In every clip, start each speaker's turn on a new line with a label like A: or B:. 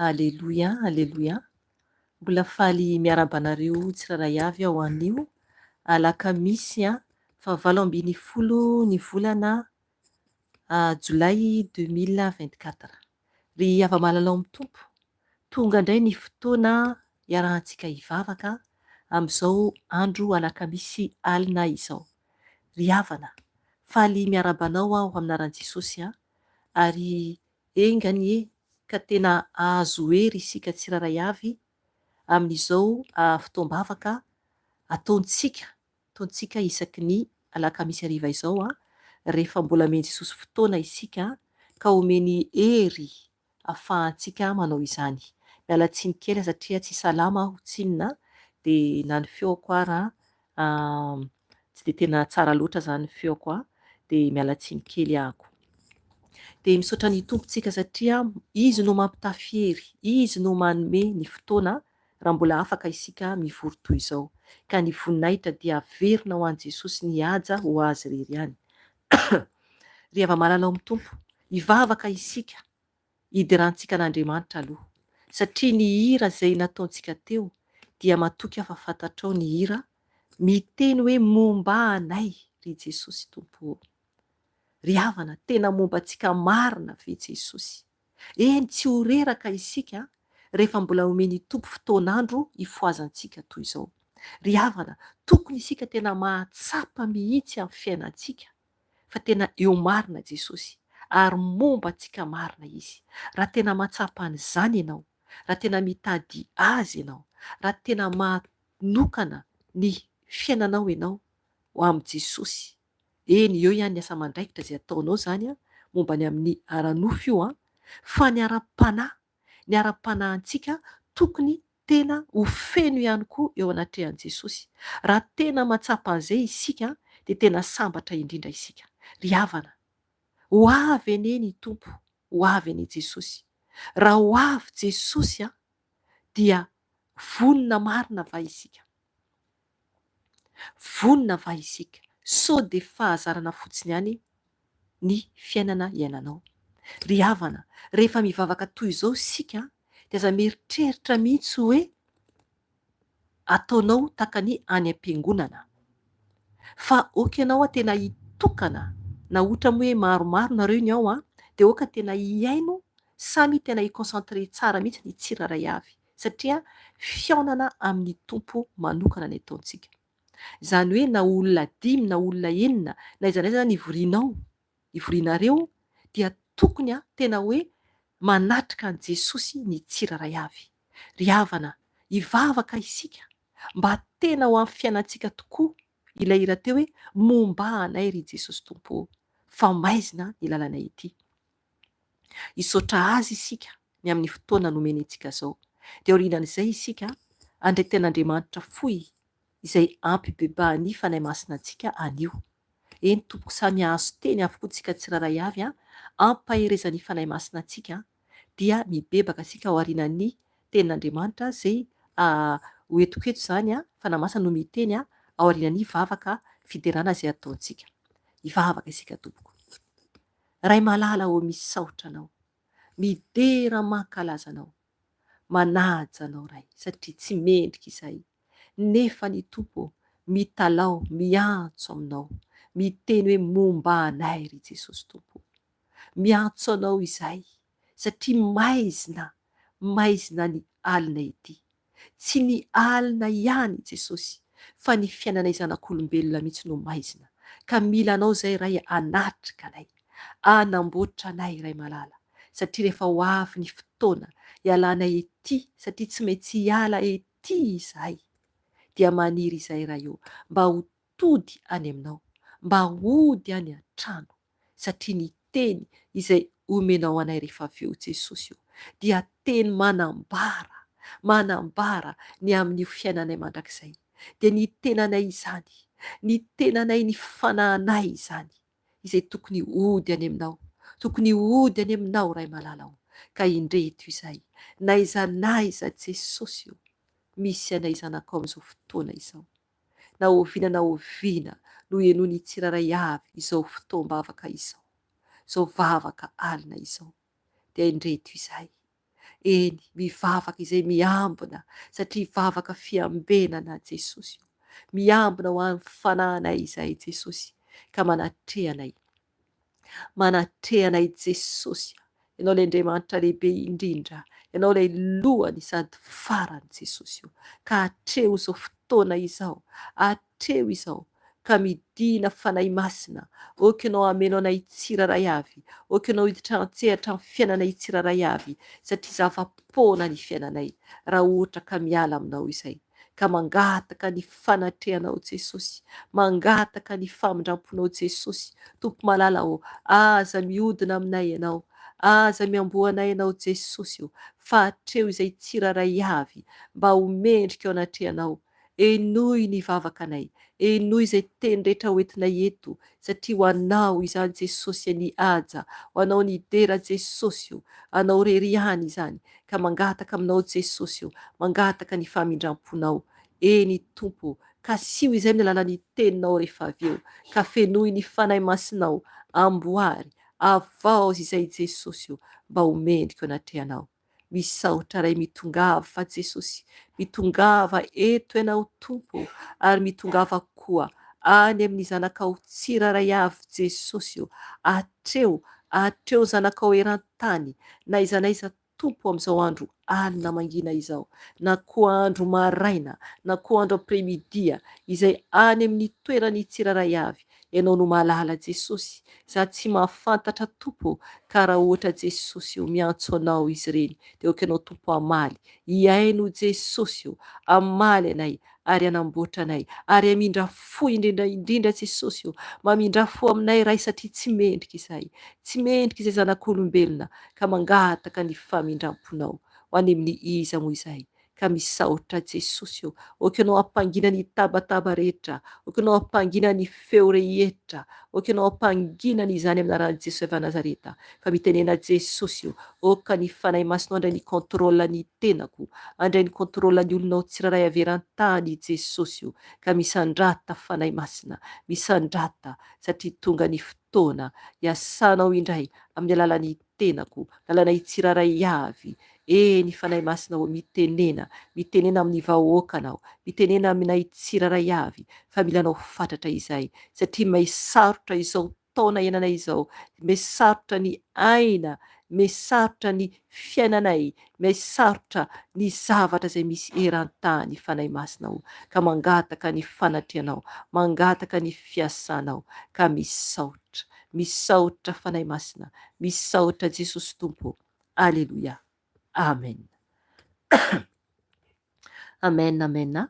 A: Aleloia, aleloia. Mbola faly miaraba anareo tsiraray avy ao anio. Alakamisy 8 ny volana Jolay 2024. Ry hava-malalao amin'ny tompo, tonga indray ny fotoana iarahantsika hivavaka amin'izao andro alakamisy alina izao. Ry havana, faly miaraba anao aho aminaran'i Jesosy ary enganie ka tena ahazo hery isika tsiraray avy amin'izao fotoam-bavaka ataontsika isaky ny alakamisy hariva izao rehefa mbola men'i Jesosy fotoana isika ka omeny hery ahafahantsika manao izany. Miala tsiny kely satria tsy salama aho tsinona dia na ny feoko ara tsy dia tena tsara loatra zany ny feoko dia miala tsiny kely ahako. Dia misaotra ny tompontsika satria izy no mampitafy hery, izy no manome ny fotoana raha mbola afaka isika mivory toy izao. Ka ny voninahitra dia averina ho an'i Jesosy ny haja ho azy irery ihany. Ry hava-malalao amin'ny tompo, hivavaka isika, hidirantsika an'Andriamanitra aloha. Satria ny hira izay nataontsika teo dia matoky afafatatrao ny hira miteny hoe momba anay ry Jesosy Tompo. Ry havana, tena momba antsika marina ve Jesosy? Eny tsy ho reraka isika rehefa mbola omeny tompo fotoan'andro hifoazantsika toy izao. Ry havana, tokony isika tena mahatsapa mihitsy amin'ny fiainantsika fa tena eo marina Jesosy ary momba antsika marina izy. Raha tena mahatsapa an'izany ianao, raha tena mitady azy ianao, raha tena manokana ny fiainanao ianao ho amin'i Jesosy, eny eo ihany ny asa mandraikitra izay ataonao zany momba ny amin'ny ara-nofo io fa ny ara-panahintsika tokony tena ho feno ihany koa eo anatrehan'i Jesosy. Raha tena mahatsapa an'izay isika dia tena sambatra indrindra isika. Ry havana, ho avy anie ny tompo, ho avy anie Jesosy. Raha ho avy Jesosy dia vonona marina va isika? Vonona va isika? Sao dia fahazarana fotsiny ihany ny fiainana iainanao. Ry havana, rehefa mivavaka toy izao isika dia aza mieritreritra mihitsy hoe ataonao tahaka ny any am-piangonana. fa okanao tena hitokana na ohatra hoe maromaro nareo ny ao dia oka tena hiaino samy tena hiconcentre tsara mihitsy ny tsiraray avy satria fiaonana amin'ny tompo manokana ny ataontsika. Izany hoe na olona 5 na olona 9 na aiza n'aiza ny ivorianareo dia tokony tena hoe manatrika an' Jesosy ny tsiraray avy. Ry havana, hivavaka isika mba tena ho amin'ny fiainantsika tokoa ilay hira teo hoe momba anay ry Jesosy Tompo, fa maizina ny lalànay ity. Hisaotra azy isika ny amin'ny fotoana nomeny antsika izao. Dia aorianan'izay isika andray ten'Andriamanitra fohy izay ampy bebahan'ny fanahy masina antsika anio. Eny tompoko samy hahazo teny avokoa tsika tsiraray avy ampaherezan'ny fanahy masina antsika dia mibebaka sika ao aorianan'ny tenin'Andriamanitra izay hoentiko eto izany fanahy masina no miteny ao aorianan'ny vavaka fiderana izay ataontsika. Hivavaka isika tompoko. Ray malala ho misaotra anao, midera mankalaza anao, manaja anao ray satria tsy mendrika izahay. Nefa ny tompo mitalao, miantso aminao, miteny hoe momba anay ry Jesosy Tompo. Miantso anao izahay satria maizina ny alina ity. Tsy ny alina ihany Jesosy, fa ny fiainanay zanak'olombelona mihitsy no maizina. Ka mila anao izay ray anatrika anay, anamboatra anay ray malala, satria rehefa ho avy ny fotoana hialanay ety, satria tsy maintsy hiala ety izahay, dia maniry izahay raha io mba ho tody any aminao, mba hody any an-trano, satria ny teny izay omenao anay rehefa avy eo Jesosy io dia teny manambara ny amin'io fiainanay mandrakizay. Dia ny tenanay izany, ny tenanay ny fanahinay izany izay tokony hody any aminao, tokony hody any aminao ray malala ao. Ka indreto izahay, naiza Jesosy io misy anay zanakao amin'izao fotoana izao, na oviana no henony tsiraray avy izao fotoam-bavaka izao, izao vavaka alina izao. Dia indreto izahay, eny mivavaka izay miambina satria vavaka fiambenana Jesosy io, miambina ho an'ny fanahinay izahay Jesosy. Ka manatrehanay Jesosy, ianao ilay Andriamanitra lehibe indrindra, ianao ilay lohany sady farany Jesosy io. Ka hatreo izao fotoana izao, hatreo izao ka midina fanahy masina, okanao hameno anay tsiraray avy, okanao hiditra antsehatra amin'ny fiainanay tsiraray avy, satria zava-poana ny fiainanay raha ohatra ka miala aminao izay. Ka mangataka ny fanatrehanao Jesosy, mangataka ny famindramponao Jesosy. Tompo malala ao, aza mihodina aminay ianao, aza miamboanay ianao Jesosy io, fa hatreo izay tsiraray avy mba ho mendrika ao anatrehanao. Enoy ny vavaka anay, enoy izay teny rehetra hoentinay eto, satria ho anao izany Jesosy ny haja, ho anao ny dera Jesosy io, anao rery ihany izany. Ka mangataka aminao Jesosy io, mangataka ny famindramponao. Eny Tompo, ka sio izay amin'ny alalan'ny teninao rehefa avy eo, ka fenoy ny fanahy masinao, amboary, avaozy izay Jesosy io, mba ho mendrika ao anatrehanao. Misaotra ray mitongava fa Jesosy, mitongava eto ianao Tompo, ary mitongava koa any amin'ny zanakao tsiraray avy Jesosy io. Hatreo zanakao eran-tany, na aiza n'aiza Tompo amin'izao andro alina mangina izao, na koa andro maraina, na koa andro après-midi, izay any amin'ny toerany tsiraray avy. Ianao no mahalala Jesosy, za tsy mahafantatra Tompo, ka raha ohatra Jesosy io miantso anao izy ireny, dia okanao Tompo hamaly, hiaino Jesosy io, hamaly anay ary hanamboatra anay, ary hamindra fo indrindra Jesosy io, mamindra fo aminay ray satria tsy mendrika izay zanak'olombelona. Ka mangataka ny famindramponao ho any amin'ny iza moa izahay. Ka misaotra Jesosy io, okanao hampangina ny tabataba rehetra, okanao hampangina ny feo rehetra, okanao hampangina ny izany amin'ny anaran'i Jesosy avy Nazareta. Ka mitenena Jesosy io, oka ny fanahy masinao andray ny kontrola ny tenako, andray ny kontrola ny olonao tsiraray averan-tany Jesosy io. Ka misandrata fanahy masina, misandrata satria tonga ny fotoana hiasanao indray amin'ny alalan'ny tenako, lalànay tsiraray avy. ny fanahy masina ao mitenena amin'ny vahoakanao, mitenena aminay tsiraray avy fa mila anao fantatra izay satria mesarotra izao taona iananay izao, mesarotra ny aina, mesarotra ny fiainanay, mesarotra ny zavatra izay misy eran-tany fanahy masinao ka mangataka ny fanatrianao, mangataka ny fiasanao ka misaotra fanahy masina, misaotra Jesosy Tompo. Aleloia, amen. Amen, amen.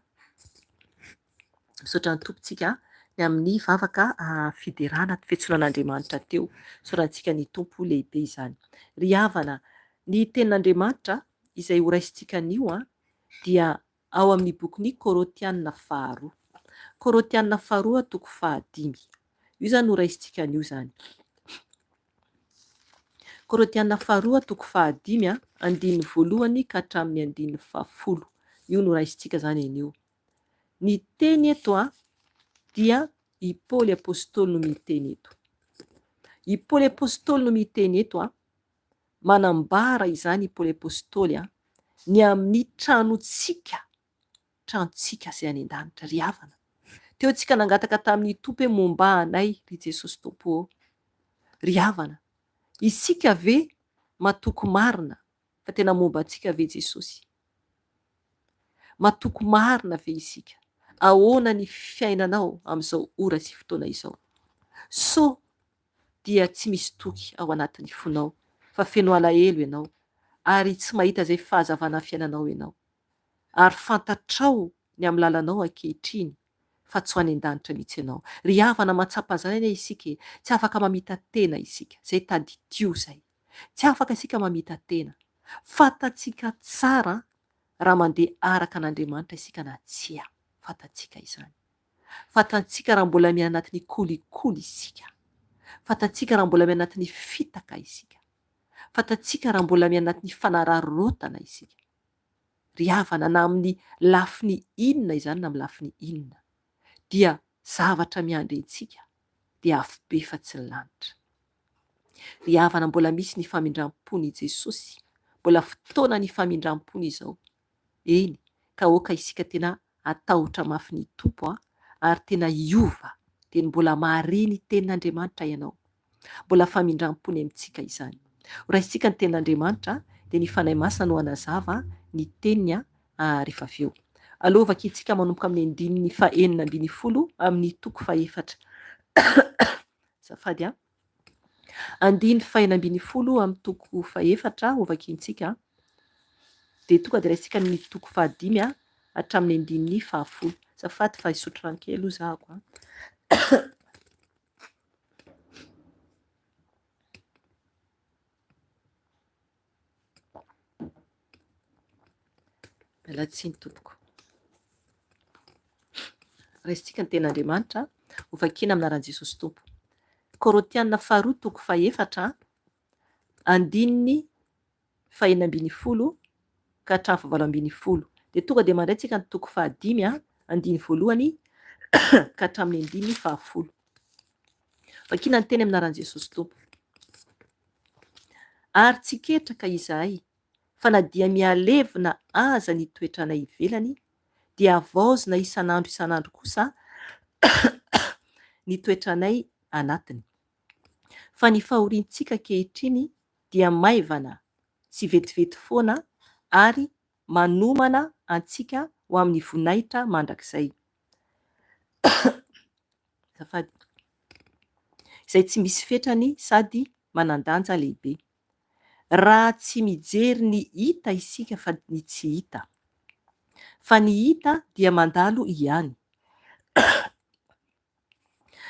A: Misaotra ny tompontsika ny amin'ny vavaka fiderana fiantsoanan'Andriamanitra teo, sorantsika ny tompo lehibe izany. Ry havana, ny tenin'Andriamanitra izay horaisintsika anio dia ao amin'ny bokin'ny Kôrôntianina 2, Kôrôntianina 2 toko 5. Io zany horaisintsika anio zany. Kôrôntianina 2 toko 5 andininy 1 ka hatramin'ny andininy 10. Io noraisintsika zany anio. Ny teny eto dia i Paoly apôstôly no miteny eto. I Paoly apôstôly no miteny eto manambara izany i Paoly apôstôly ny amin'ny tranontsika izay any an-danitra. Ry havana, teo tsika nangataka tamin'ny tompo hoe momba anay ry Jesosy Tompo. Ry havana, isika ve matoky marina fa tena momba antsika ve Jesosy? Matoky marina ve isika? Ahoana ny fiainanao amin'izao ora sy fotoana izao? So dia tsy misy toky ao anatin'ny fonao fa feno alahelo ianao ary tsy mahita izay fahazavana fiainanao ianao. Ary fantatrao ny amin'ny lalanao ankehitriny fa tsy ho any an-danitra mihitsy ianao. Ry havana, matsapa zany anie isika, tsy afaka mamita tena isika, zay taditio zay. Tsy afaka isika mamita tena. Fantatsika tsara raha mandeha araka an'Andriamanitra isika na tsia. Fantatsika izany. Fantatsika raha mbola miaina anatin'ny kolikoly isika. Fantatsika raha mbola miaina anatin'ny fitaka isika. Fantatsika raha mbola miaina anatin'ny fanararotana isika. Ry havana, na amin'ny lafiny inona izany na amin'ny lafiny inona, dia zavatra miandry antsika dia afo be fa tsy ny lanitra. Ry havana, mbola misy ny famindram-pony Jesosy, mbola fotoana ny famindram-pony izao. Eny, ka oka isika tena atahotra mafy ny tompo ary tena iova dia mbola mahare ny tenin'Andriamanitra ianao. Mbola famindram-pony amintsika izany. Horaisintsika ny tenin'Andriamanitra dia ny fanahy masina no hanazava ny teniny rehefa avy eo. Aleo vakintsika manomboka amin'ny andininy 4 amin'ny toko 4. Zafady andininy 4 amin'ny toko 4 ho vakintsika dia tonga dia raisitsika ny toko 5 hatramin'ny andininy 10. Zafady fa hisotro rano kely zahako. Mialatsiny tompoko. Raisitsika ny ten'Andriamanitra ho vakiana amin'ny anaran'i Jesosy Tompo. Kôrôntianina 2 toko 4 andininy 4 ka hatramin'ny 7. Dia tonga dia mandray tsika ny toko 5 andininy 1 ka hatramin'ny andininy 10. Vakiana ny teny amin'ny anaran'i Jesosy Tompo. Ary tsy ketraka izahay fa na dia mialevina aza ny toetranay ivelany dia avaozina isan'andro kosa ny toetranay anatiny. Fa ny fahoriantsika ankehitriny dia maivana sy vetivety foana ary manomana antsika ho amin'ny voninahitra mandrakizay. Izay tsy misy fetrany sady manan-danja lehibe. Raha tsy mijery ny hita isika fa ny tsy hita. Fa ny hita dia mandalo ihany.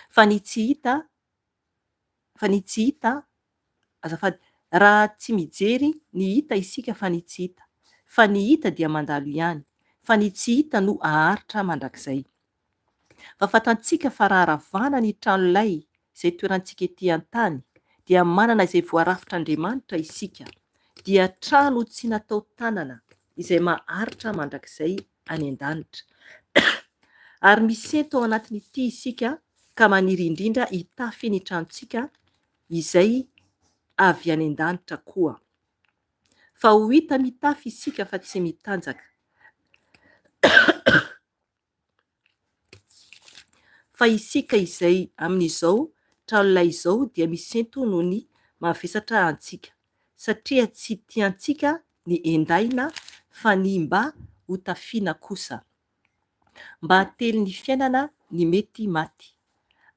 A: Fa ny tsy hita, azafady, raha tsy mijery ny hita isika fa ny tsy hita. Fa ny hita dia mandalo ihany. Fa ny tsy hita no aharitra mandrakizay. Fa fantatsika fa raha ravana ny trano lay izay toerantsika ety an-tany dia manana izay voarafitr'Andriamanitra isika, dia trano tsy natao tanana izay maharitra mandrakizay any an-danitra. Ary misento ao anatin'ity isika ka maniry indrindra hitafy ny tranontsika izay avy any an-danitra koa. fa ho hita mitafy isika fa tsy mitanjaka. Fa isika izay amin'izao tranolay izao dia misento noho ny mavesatra antsika, satria tsy tiantsika ny endaina fa ny mba ho tafiana kosa, mba hately ny fiainana ny mety maty.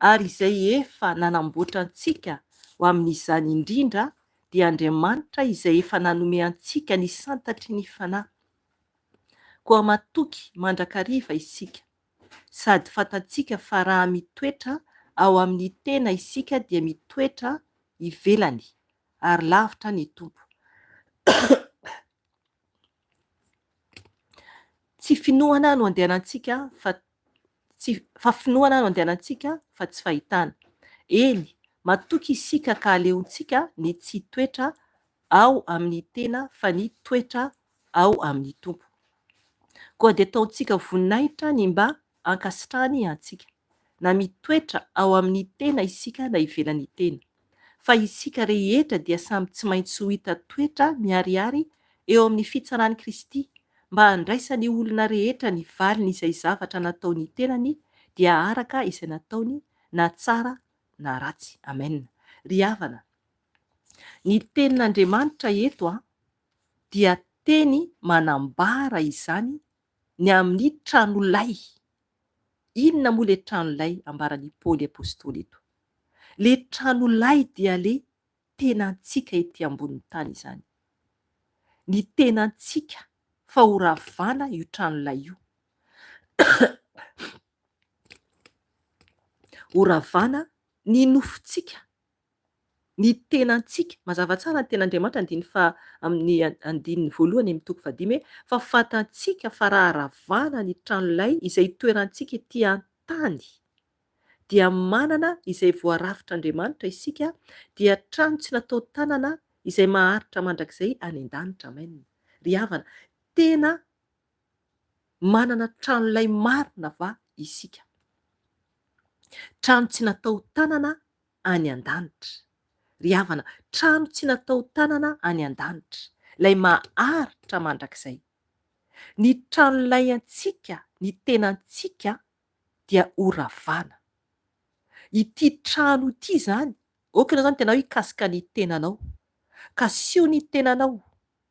A: Ary izay efa nanamboatra antsika ho amin'izany indrindra dia Andriamanitra izay efa nanome antsika ny santatry ny fanahy. Koa matoky mandrakariva isika, sady fantatsika fa raha mitoetra ao amin'ny tena isika dia mitoetra ivelany ary lavitra ny tompo. Tsy finoana no andehanantsika fa finoana no andehanantsika fa tsy fahitana. Eny, matoky isika ka aleontsika ny tsy toetra ao amin'ny tena fa ny toetra ao amin'ny tompo. Koa dia ataontsika voninahitra ny mba ankasitrahany antsika, na mitoetra ao amin'ny tena isika na ivelan'ny tena. Fa isika rehetra dia samy tsy maintsy ho hita toetra miharihary eo amin'ny fitsaran'i Kristy, mba handraisany olona rehetra ny valiny izay zavatra nataony tenany dia araka izay nataony na tsara na ratsy. Amen. Ry havana, ny tenin'Andriamanitra eto dia teny manambara izany ny amin'ny tranolay. Inona moa le tranolay ambaran'i Paoly apôstôly eto? Le tranolay dia le tenantsika ety ambonin'ny tany izany. Ny tenantsika fa horavana io tranolay io. Horavana ny nofontsika, ny tenantsika. Mazava tsara ny ten'Andriamanitra amin'ny andininy voalohany amin'ny toko 15 fa fantatsika fa raha ravana ny tranolay izay toerantsika ety an-tany dia manana izay voarafitr'Andriamanitra isika, dia trano tsy natao tanana izay maharitra mandrakizay any an-danitra. Amen. Ry havana, tena manana tranolay marina va isika? Trano tsy natao tanana any an-danitra. Ry havana, trano tsy natao tanana any an-danitra, ilay maharitra mandrakizay. Ny tranolay antsika, ny tenantsika dia horavana. Ity trano ity izany, okanao izany tena hoe hikasika ny tenanao, ka sio ny tenanao,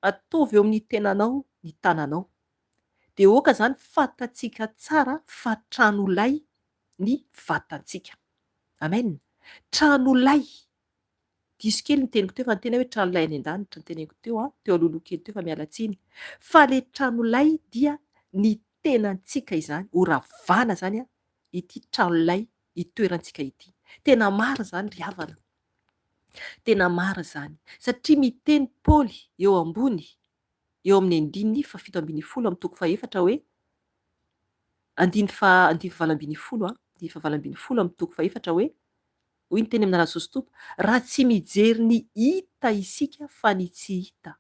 A: atovy eo amin'ny tenanao ny tananao. Dia oka izany fantatsika tsara fa tranolay ny vatantsika. Amen. Tranolay. Diso kely ny teniko teo fa ny tena hoe tranolay any an-danitra ny teneko teo, teo alohaloha kely teo fa miala tsiny. Fa le tranolay dia ny tenantsika izany, horavana izany ity tranolay itoerantsika ity. Tena mara izany ry havana. Tena mara izany. Satria miteny Paoly eo ambony, eo amin'ny andininy 7:10 amin'ny toko 4 hoe, andiny 7:20 amin'ny toko 4 hoe, hoy ny teny amin'ny alasoso tompo, raha tsy mijery ny hita isika fa ny tsy hita,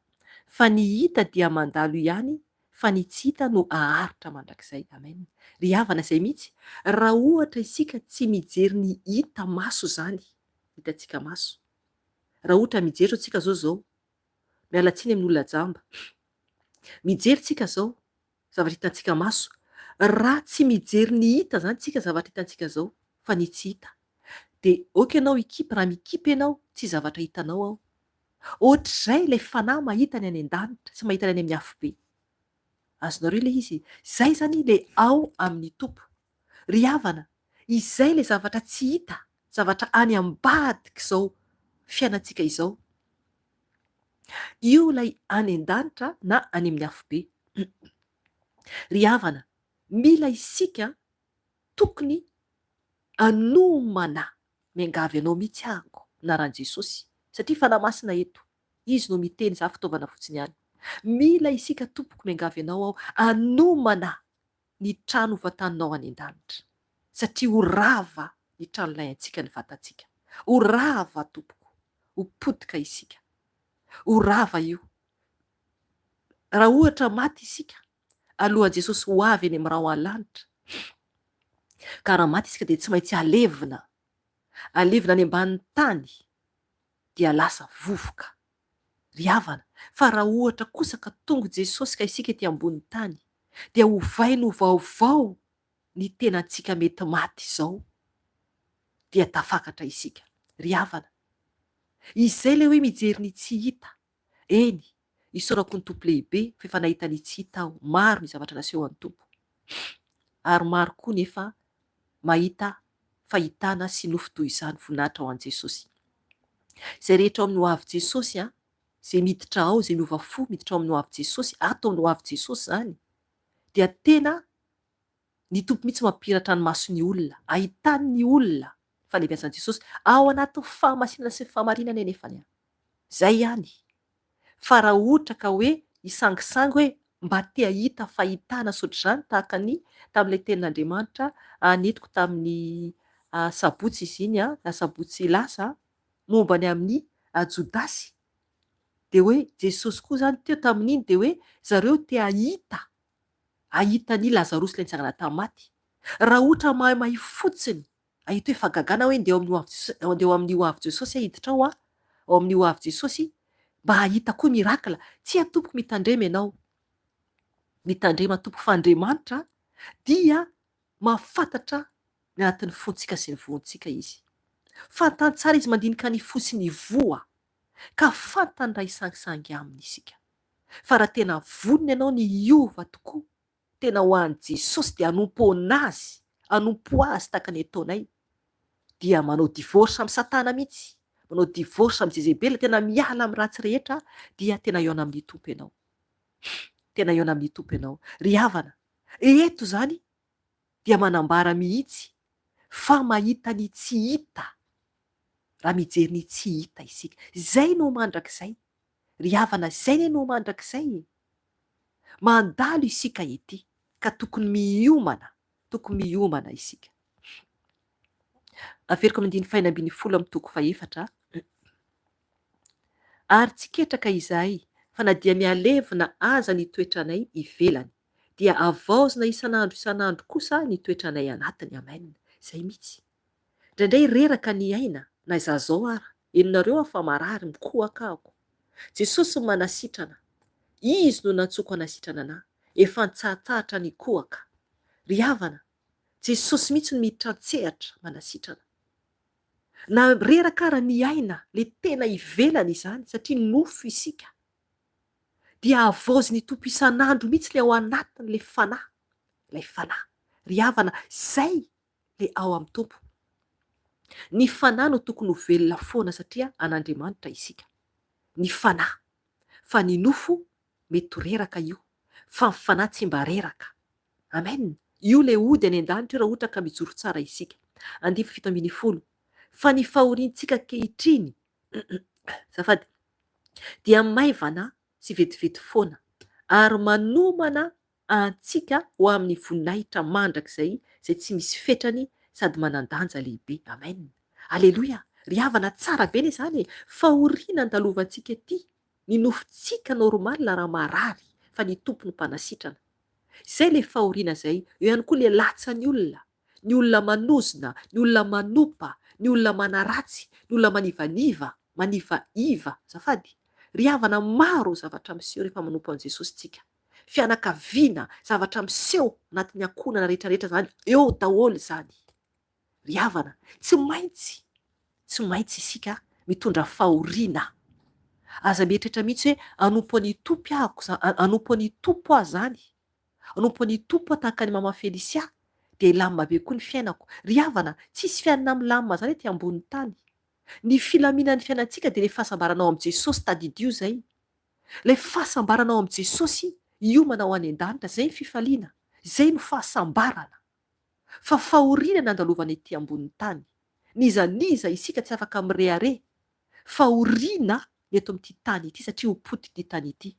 A: fa ny hita dia mandalo ihany, fa ny tsy hita no aharitra mandrakizay. Amen. Ry havana izay mihitsy, raha ohatra isika tsy mijery ny hita maso izany, hitantsika maso. Raha ohatra mijery isika zao miala tsiny amin'olona jamba, mijery tsika zao zavatra hitantsika maso, raha tsy mijery ny hita izany tsika zavatra hitantsika zao fa ny tsy hita, dia oka ianao ikipy, raha mikipy ianao tsy zavatra hitanao ao. Ohatr'izay ilay fanahy mahitany any an-danitra sy mahitany any amin'ny hafobe. Azonareo ilay izy? Izay izany ilay ao amin'ny tompo. Ry havana, izay ilay zavatra tsy hita, zavatra any ambadika izao fiainantsika izao. Io ilay any an-danitra na any amin'ny hafobe. Ry havana, mila isika tokony hanomana miangavy anao mihitsy ahako na ran'i Jesosy, satria fanahy masina eto, izy no miteny, za fitaovana fotsiny ihany. Mila isika tompoko miangavy anao aho hanomana ny trano hovatanao any an-danitra, satria ho rava ny tranolay antsika, ny vatantsika. Ho rava tompoko, ho potika isika, ho rava io. Raha ohatra maty isika alohan'i Jesosy ho avy eny amin'ny rao an-lanitra, ka raha maty isika dia tsy maintsy alevina any ambanin'ny tany dia lasa vovoka. Ry havana, Fa raha ohatra kosa ka tonga Jesosy ka isika ety ambony tany, dia hovainy ho vaovao ny tenantsika mety maty izao, dia tafakatra isika. Ry havana, izay le hoe mijery ny tsy hita, eny isaorako ny tompo lehibe fa efa nahita ny tsy hita aho, maro ny zavatra naseho an'ny tompo, ary maro koa nefa mahita fahitana sy nofo toy izany voninahitra ho an' Jesosy. Izay rehetra ao amin'ny ho avy Jesosy, izay miditra ao, izay miova fo miditra ao amin'ny ho avy Jesosy, ato amin'ny ho avy Jesosy izany, dia tena ny tompo mihitsy mampiratra ny mason'ny olona, ahitany ny olona falebiazan'i Jesosy ao anatin'ny fahamasinana sy ny fahamarinana anefany. Izay ihany. Fa raha ohatra ka hoe isangisangy hoe mba te hahita fahitana soatr'izany tahaka ny tamin'ilay tenin'Andriamanitra netiko tamin'ny sabotsy izy iny, sabotsy lasa momba ny amin'ny Jodasy, dia hoe Jesosy koa izany teo tamin'iny dia hoe zareo te hahita ny Lazarosy ilay nitsangana tamin'ny maty. Raha ohatra mahay fotsiny ahita hoe fahagagana hoe andeha ao amin'ny ho avy Jesosy hiditra ao amin'ny ho avy Jesosy, mba hahita koa mirakla, tsy atompoko mitandrema ianao, mitandrema tompoko fandremanitra, dia mahafantatra ny anatin'ny fontsika sy ny voantsika izy. Fantany tsara izy mandinika ny fo sy ny voa, ka fantany raha isangisangy aminy isika. Fa raha tena vonona ianao ny hiova tokoa, tena ho an'i Jesosy dia hanompo azy tahaka ny ataonay, dia manao divorce amin'ny Satana mihitsy, manao divorce amin'ny Jezebela, tena miala amin'ny ratsy rehetra, dia tena eo amin'ny tompo ianao. Tena eo amin'ny tompo ianao. Ry havana, eto izany dia manambara mihitsy fa mahita ny tsy hita, raha mijery ny tsy hita isika. Izay no mandrakizay. Ry havana, izay no mandrakizay. Mandalo isika ety, ka tokony miomana isika. Averiko amin'ny 2:24. Ary tsy ketraka izahay, fa na dia mialevina aza ny toetranay ivelany, dia avaozina isanandro kosa ny toetranay anatiny. Amen. Izay mihitsy. Indraindray reraka ny aina, na izao ara, enonareo fa marary mikohaka ako. Jesosy no manasitrana. Izy no nantsoko hanasitrana anahy. Efa nitsahatra ny kohaka. Ry havana, Jesosy mihitsy no miditra an-tsehatra manasitrana. Na reraka ara ny aina, le tena ivelany izany, satria nofo isika, dia avaozy ny tompo isanandro mihitsy le ao anatiny le fanahy. Ilay fanahy. Ry havana, izay le ao amin'ny tompo. Ny fanahy no tokony ho velona foana satria an'Andriamanitra isika. Ny fanahy. Fa ny nofo mety ho reraka io, fa ny fanahy tsy mba reraka. Amen. Io le ody any an-danitra raha ohatra ka mijoro tsara isika. 7:10. Fa ny fahoriantsika kehitriny zafady, dia maivana sy vetivety foana, ary manomana antsika ho amin'ny voninahitra mandrakizay, izay tsy misy fetrany sady manan-danja lehibe. Amen. Aleloia. Ry havana, tsara be izany. Fahoriana andalovantsika ety, ny nofontsika normal raha marary, fa ny tompo no mpanasitrana. Izay le fahoriana izay. Eo ihany koa le latsan'ny olona manozona, ny olona manopa, ny olona manaratsy, ny olona manivaiva, zafady. Ry havana, maro zavatra miseho rehefa manompo an' Jesosy tsika. Fianakaviana, zavatra miseho anatin'ny ankonana rehetrarehetra izany, eo daholo izany. Ry havana, tsy maintsy isika mitondra fahoriana. Aza mieritreritra mihitsy hoe hanompo an'ny tompo ahako, hanompo an'ny tompo aho izany, hanompo an'ny tompo tahaka ny mama Felisia, dia hilamina be koa ny fiainako. Ry havana, tsisy fiainana milamina izany ety ambony tany. Ny filaminan'ny fiainantsika dia le fahasambaranao amin'i Jesosy tadidio izay. Le fahasambaranao amin'i Jesosy hiomana ho any an-danitra, izay ny fifaliana, izay no fahasambarana. Fa fahoriana no andalovana ety ambony tany. Nizaniza isika tsy afaka mirehare. Fahoriana ny eto amin'ity tany ity, satria ho potika ity tany ity.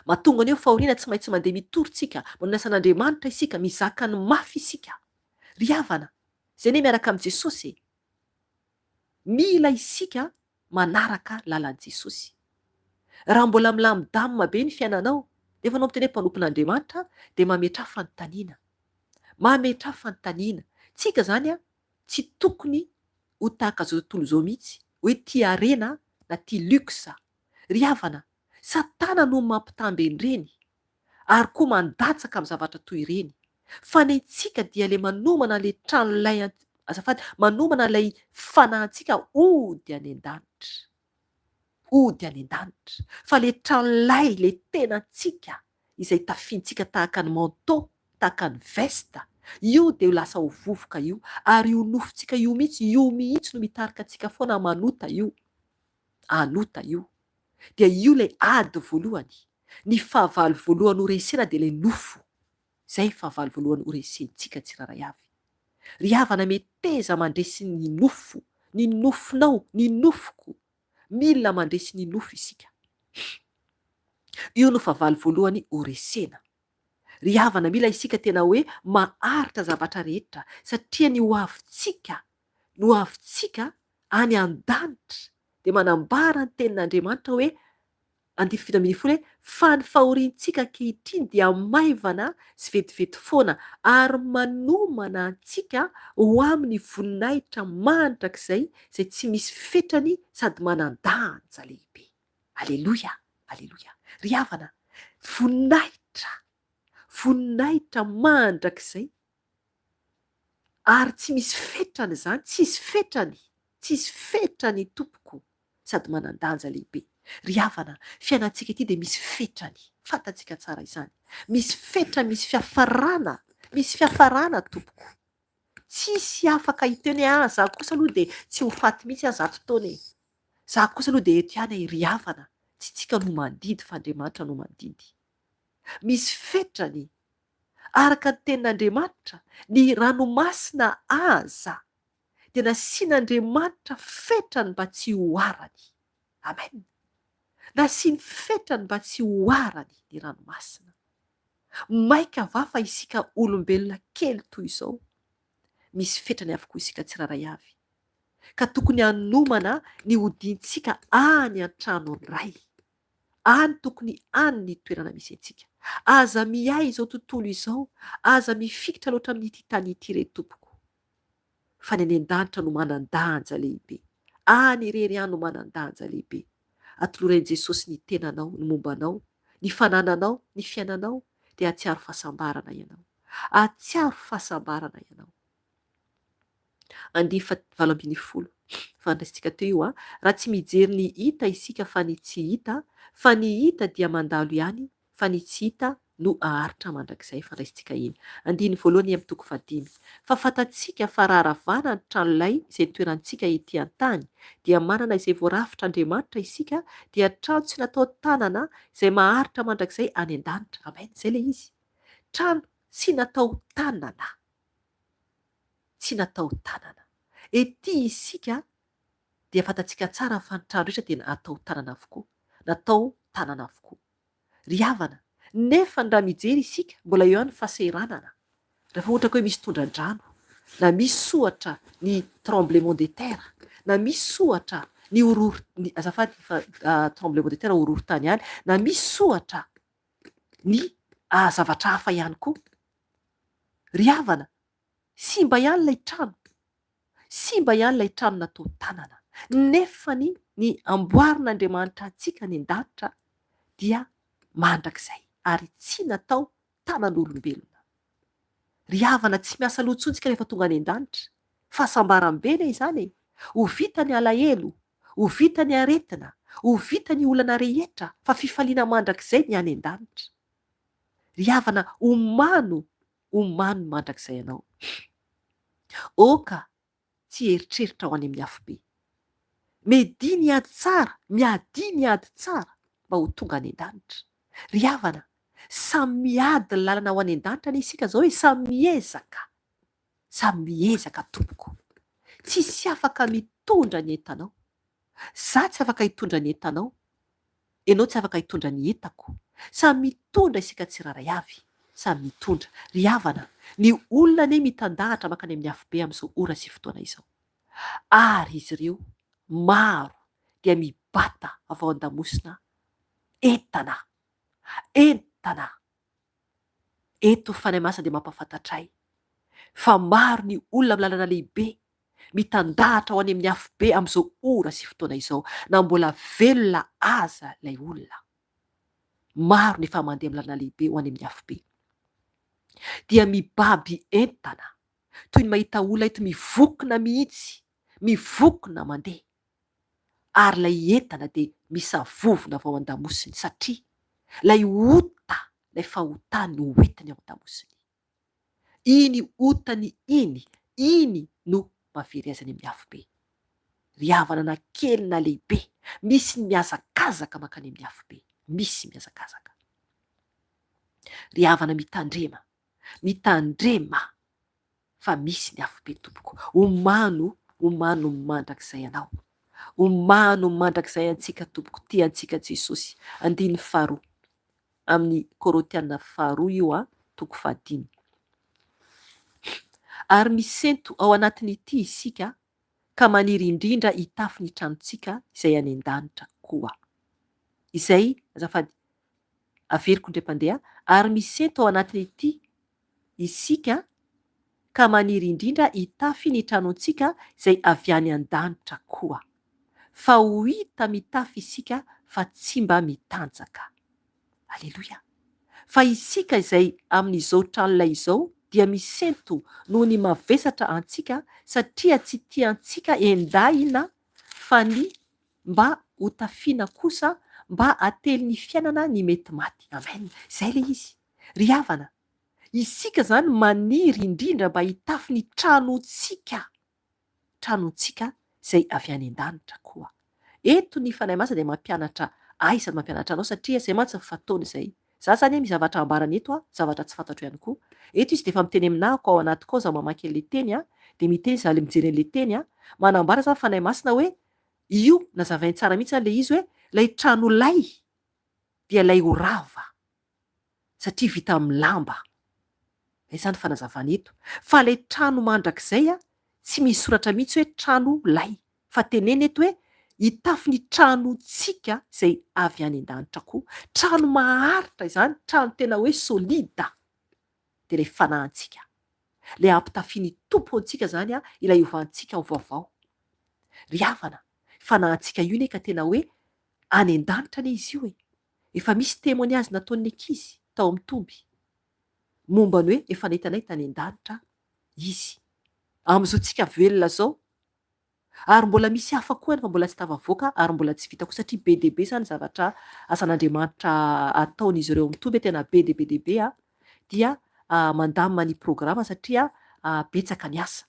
A: Mahatonga an'io fahoriana tsy maintsy mandeha mitoritsika, manasa an'Andriamanitra isika, mizaka ny mafy isika. Ry havana, izay ne miaraka amin'i Jesosy, mila isika manaraka lalan'i Jesosy. Raha mbola milamindamina be ny fiainanao, dia efa anao miteny hoe mpanompon'Andriamanitra, dia mametra fanontaniana. Mametra fanontaniana. Tsika izany tsy tokony ho tahaka izao tontolo izao mihitsy, hoe tia harena na tia luxe, Ry havana, Satana no mampitamby an'ireny ary koa mandatsaka amin'ny zavatra toy ireny. Fa ny antsika dia le manomana le tranolay azafady, manomana ilay fanahintsika ody any an-danitra. Ody any an-danitra. Fa le tranolay, le tenantsika izay tafiantsika tahaka ny manteau, tahaka ny vesta, io dia lasa ho vovoka io. Ary io nofontsika io mihitsy no mitarika antsika foana manota io. Anota io. Dia io ilay ady voalohany. Ny fahavalo voalohany ho resena dia ilay nofo. Izay fahavalo voalohany ho resentsika tsiraray avy. Ry havana meteza mandresy ny nofo, ny nofinao, ny nofoko. Milina mandresy ny nofo isika. Io no fahavalo voalohany ho resena. Ry havana, mila isika tena hoe maharitra zavatra rehetra satria ny ho avintsika any an-danitra dia manambara ny tenin'Andriamanitra hoe andify 7:10 hoe fa ny fahoriantsika ankehitriny dia maivana sy vetivety foana ary manomana antsika ho amin'ny voninahitra mandrakizay izay tsy misy fetrany sady manan-danja lehibe. Aleloia, aleloia. Ry havana, voninahitra mandrakizay ary tsy misy fetrany izany, tsisy fetrany tompoko sady manan-danja lehibe. Ry havana, fiainantsika ity dia misy fetrany, fantatsika tsara izany. Misy fetrany, misy fiafarana tompoko. Tsisy afaka hiteny za kosa aloha dia tsy ho faty mihitsy zato taona e. Za kosa aloha dia eto ihany ry havana. Tsy tsika no mandidy fa Andriamanitra no mandidy. Misy fetrany. Araka ny tenin'Andriamanitra, ny ranomasina aza dia nasian'Andriamanitra fetrany mba tsy ho arany. Amen. Nasiany fetrany mba tsy ho arany ny ranomasina. Maika va fa isika olombelona kely toy izao, misy fetrany avokoa isika tsiraray avy. Ka tokony hanomana ny hodiantsika any an-trano iray. Tokony ny toerana misy antsika. Aza miay izao tontolo izao, aza mifikitra loatra amin'ity tany ity re tompoko. Fa ny any an-danitra no manan-danja lehibe. Any irery any no manan-danja lehibe. Atoloran'i Jesosy ny tenanao, ny mombanao, ny fanananao, ny fiainanao dia hatsiaro fahasambarana ianao. Hatsiaro fahasambarana ianao. 2:20 fandraisitsika teo raha tsy mijery ny hita isika fa ny tsy hita, fa ny hita dia mandalo ihany, fa ny tsy hita no aharitra mandrakizay. Fandraisitsika iny 1:1 fa fantatsika fa raharavana ny tranolay izay toerantsika ety an-tany dia manana izay voarafitr'Andriamanitra isika dia trano tsy natao tanana izay maharitra mandrakizay any an-danitra. Amen. Izay ilay izy. Trano tsy natao tanana. Tsy natao tanana. Ety isika dia fantatsika tsara fa ny trano rehetra dia natao tanana avokoa. Natao tanana avokoa. Ry havana, nefa raha mijery isika mbola eo ihany fahasahiranana. Rehefa ohatra hoe misy tondran-drano, na misy sohatra ny tremblement de terre, na misy sohatra ny tremblement de terre horohorontany ihany, na misy sohatra ny zavatra hafa ihany koa. Ry havana, simba ihany ilay trano. Simba ihany ilay trano natao tanana. Nefa ny amboarin'Andriamanitra antsika ny an-danitra dia mandrakizay ary tsy natao tanan'olombelona. Ry havana, tsy miasa loatsontsika rehefa tonga any an-danitra. Fahasambaram-bena izany e. Ho vita ny alahelo, ho vita ny aretina, ho vita ny olana rehetra, fa fifaliana mandrakizay ny any an-danitra. Ry havana, omano mandrakizay ianao. Oka tsy eritreritra ho any amin'ny hafobe. Miadi ny ady tsara mba ho tonga any an-danitra. Ry havana, samy miady ny lalana ho any an-danitra isika zao hoe samy miezaka tompoko. Tsisy afaka mitondra ny entanao. Za tsy afaka hitondra ny entanao. Ianao tsy afaka hitondra ny entako. Samy mitondra isika tsiraray avy. Samy mitondra. Ry havana, ny olona ne mitandahatra makany amin'ny hafobe amin'izao ora sy fotoana izao. Ary izy ireo maro dia mibata avy ao an-damosina entana. Eto fanahy masina dia mampafantatra ahy. Fa maro ny olona amin'ny lalana lehibe mitandahatra ho any amin'ny afo be amin'izao ora sy fotoana izao, na mbola velona aza ilay olona. Maro ny efa mandeha amin'ny lalana lehibe ho any amin'ny afo be, dia mibaby entana toy ny mahita olona eto mivokona mihitsy, mivokona mandeha, ary ilay entana dia misavovona avy ao an-damosiny satria ilay ota, ilay fahotany no hoentiny ao an-damosiny. Iny otany iny no mahavery azy any amin'ny afo be. Ry havana na kely na lehibe, misy ny mihazakazaka mankany amin'ny afo be, misy mihazakazaka. Ry havana mitandrema fa misy ny afo be tompoko. Omano mandrakizay anao, omano mandrakizay antsika tompoko, tia antsika Jesosy. 2 amin'ny Korintiana 2 toko 5. Ary misento ao anatin'ity isika ka maniry indrindra hitafy ny tranontsika izay any an-danitra koa. Izay azafady averiko indray-pandeha. Ary misento ao anatin'ity isika ka maniry indrindra hitafy ny tranontsika izay avy any an-danitra koa. Fa ho hita mitafy isika fa tsy mba mitanjaka. Aleloia. Fa isika izay amin'izao tranolay izao dia misento noho ny mavesatra antsika, satria tsy tiantsika endahina fa ny mba ho tafiana kosa, mba ately ny fiainana ny mety maty. Amen. Izay le izy. Ry havana, isika zany maniry indrindra mba hitafy ny tranontsika izay avy any an-danitra koa. Eto ny fanahy masina dia mampianatra aisany mampianatra anao, satria izay mantsy ny fataony izay. Za zany mi zavatra ambarana eto, zavatra tsy fantatro ihany koa. Eto izy dia efa miteny aminako ao anatiko ao, za mamaky an'ilay teny dia miteny za le mijery an'ilay teny manambara za fanahy masina hoe io nazavainy tsara mihitsy le izy hoe lay trano lay dia lay ho rava satria vita amin'ny lamba. Izany fanazavana eto. Fa lay trano mandrakizay tsy misy soratra mihitsy hoe trano lay, fa teneny eto hoe hitafy ny tranontsika izay avy any an-danitra koa. Trano maharitra izany, trano tena hoe solida. Dia ilay fanahintsika, ilay ampitafiany tompo antsika zany ilay iovantsika ho vaovao. Ry havana, fanahintsika io ka tena hoe any an-danitra le izy io. Efa misy témoignage nataon'ny ankizy tao amin'ny Toby momba ny hoe efa nahitanay tany an-danitra izy. Amin'izao tsika velona zao, ary mbola misy hafa koa fa mbola tsy tafavoaka, ary mbola tsy vita koa, satria be dia be zany zavatra asan'Andriamanitra ataon'izy ireo amin'ny Toby, tena be dia be dia mandamina ny programa satria betsaka ny asa.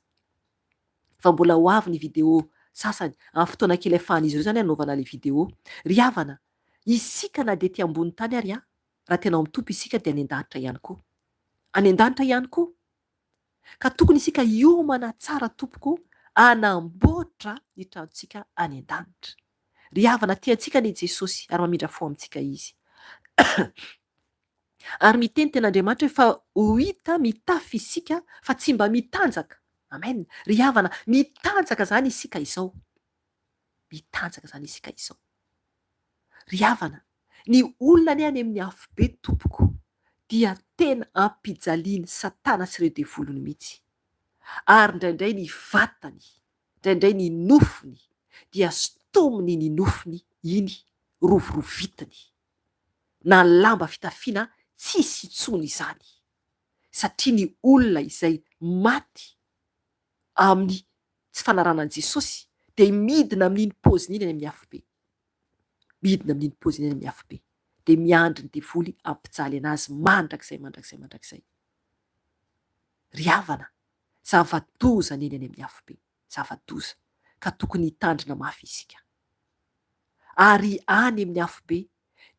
A: Fa mbola ho avy ny vidéo sasany amin'ny fotoana kely ahafahan'izy ireo zany anaovana ilay vidéo. Ry havana, isika na dia ety ambony tany ary raha tena ao amin'ny Toby isika dia any an-danitra ihany koa. Any an-danitra ihany koa. Ka tokony isika hiomana tsara tompoko, anamboatra ny tranontsika any an-danitra. Ry havana, tiantsika ny Jesosy ary mamindra fo amintsika izy. Ary miteny ten'Andriamanitra hoe fa ho hita mitafy isika fa tsy mba mitanjaka. Amen. Ry havana, mitanjaka zany isika izao. Mitanjaka zany isika izao. Ry havana, ny olona any amin'ny afo be tompoko dia tena ampijaliany Satana sy ireo devolony mihitsy. Ary indraindray ny vatany, indraindray ny nofony dia stominy ny nofony iny rovorovitiny. Na lamba fitafiana tsisy intsony izany. Satria ny olona izay maty amin'ny tsy fanaranan'i Jesosy dia midina amin'iny paoziny iny any amin'ny afo be. Midina amin'iny paoziny iny amin'ny afo be. Dia miandry ny devoly ampijaly anazy mandrakizay. Ry havana, zava-doza ny eny amin'ny afo be. Zava-doza. Ka tokony hitandrina mafy isika. Ary any amin'ny afo be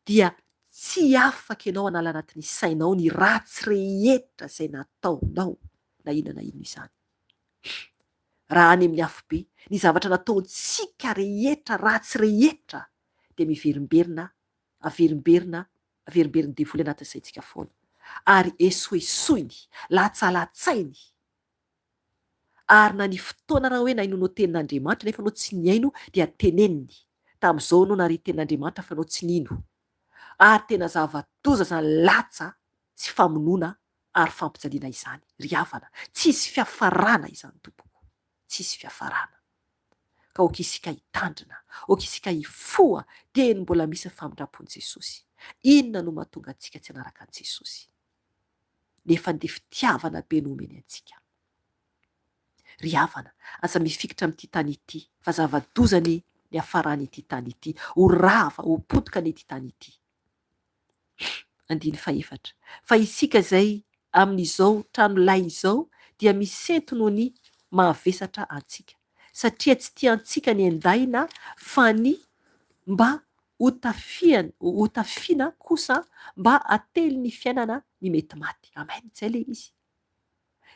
A: dia tsy afaka ianao hanala anatin'ny sainao ny ratsy rehetra izay nataonao na inona izany. Raha any amin'ny afo be, ny zavatra nataontsika rehetra, ratsy rehetra, dia averimberina devoly anatin'ny saintsika foana. Ary esoesoiny, latsalatsainy. Ary na ny fotoana raha hoe nainonao tenin'Andriamanitra nefa anao tsy niaino dia teneniny. Tamin'izao anao nare tenin'Andriamanitra fa anao tsy nino. Ary tena zava-doza zany latsa sy famonoana ary fampijaliana izany. Ry havana, tsisy fiafarana izany tompoko. tsisy fiafarana. Ka oka isika hitandrina, oka isika hifoa dia mbola misy famindrampon'i Jesosy. Inona no mahatonga antsika tsy hanaraka an' Jesosy? Nefa dia fitiavana be no omeny antsika. Ry havana, aza mifikitra amin'ity tany ity, fa zava-dozany ny hafaran'ity tany ity, ho rava, ho potika n'ity tany ity. 4. Fa isika izay amin'izao trano lay izao dia misento noho ny mahavesatra antsika, satria tsy tiantsika ny andaina fa ny mba hotafiana kosa mba ately ny fiainana ny mety maty. Amen. Zay le izy.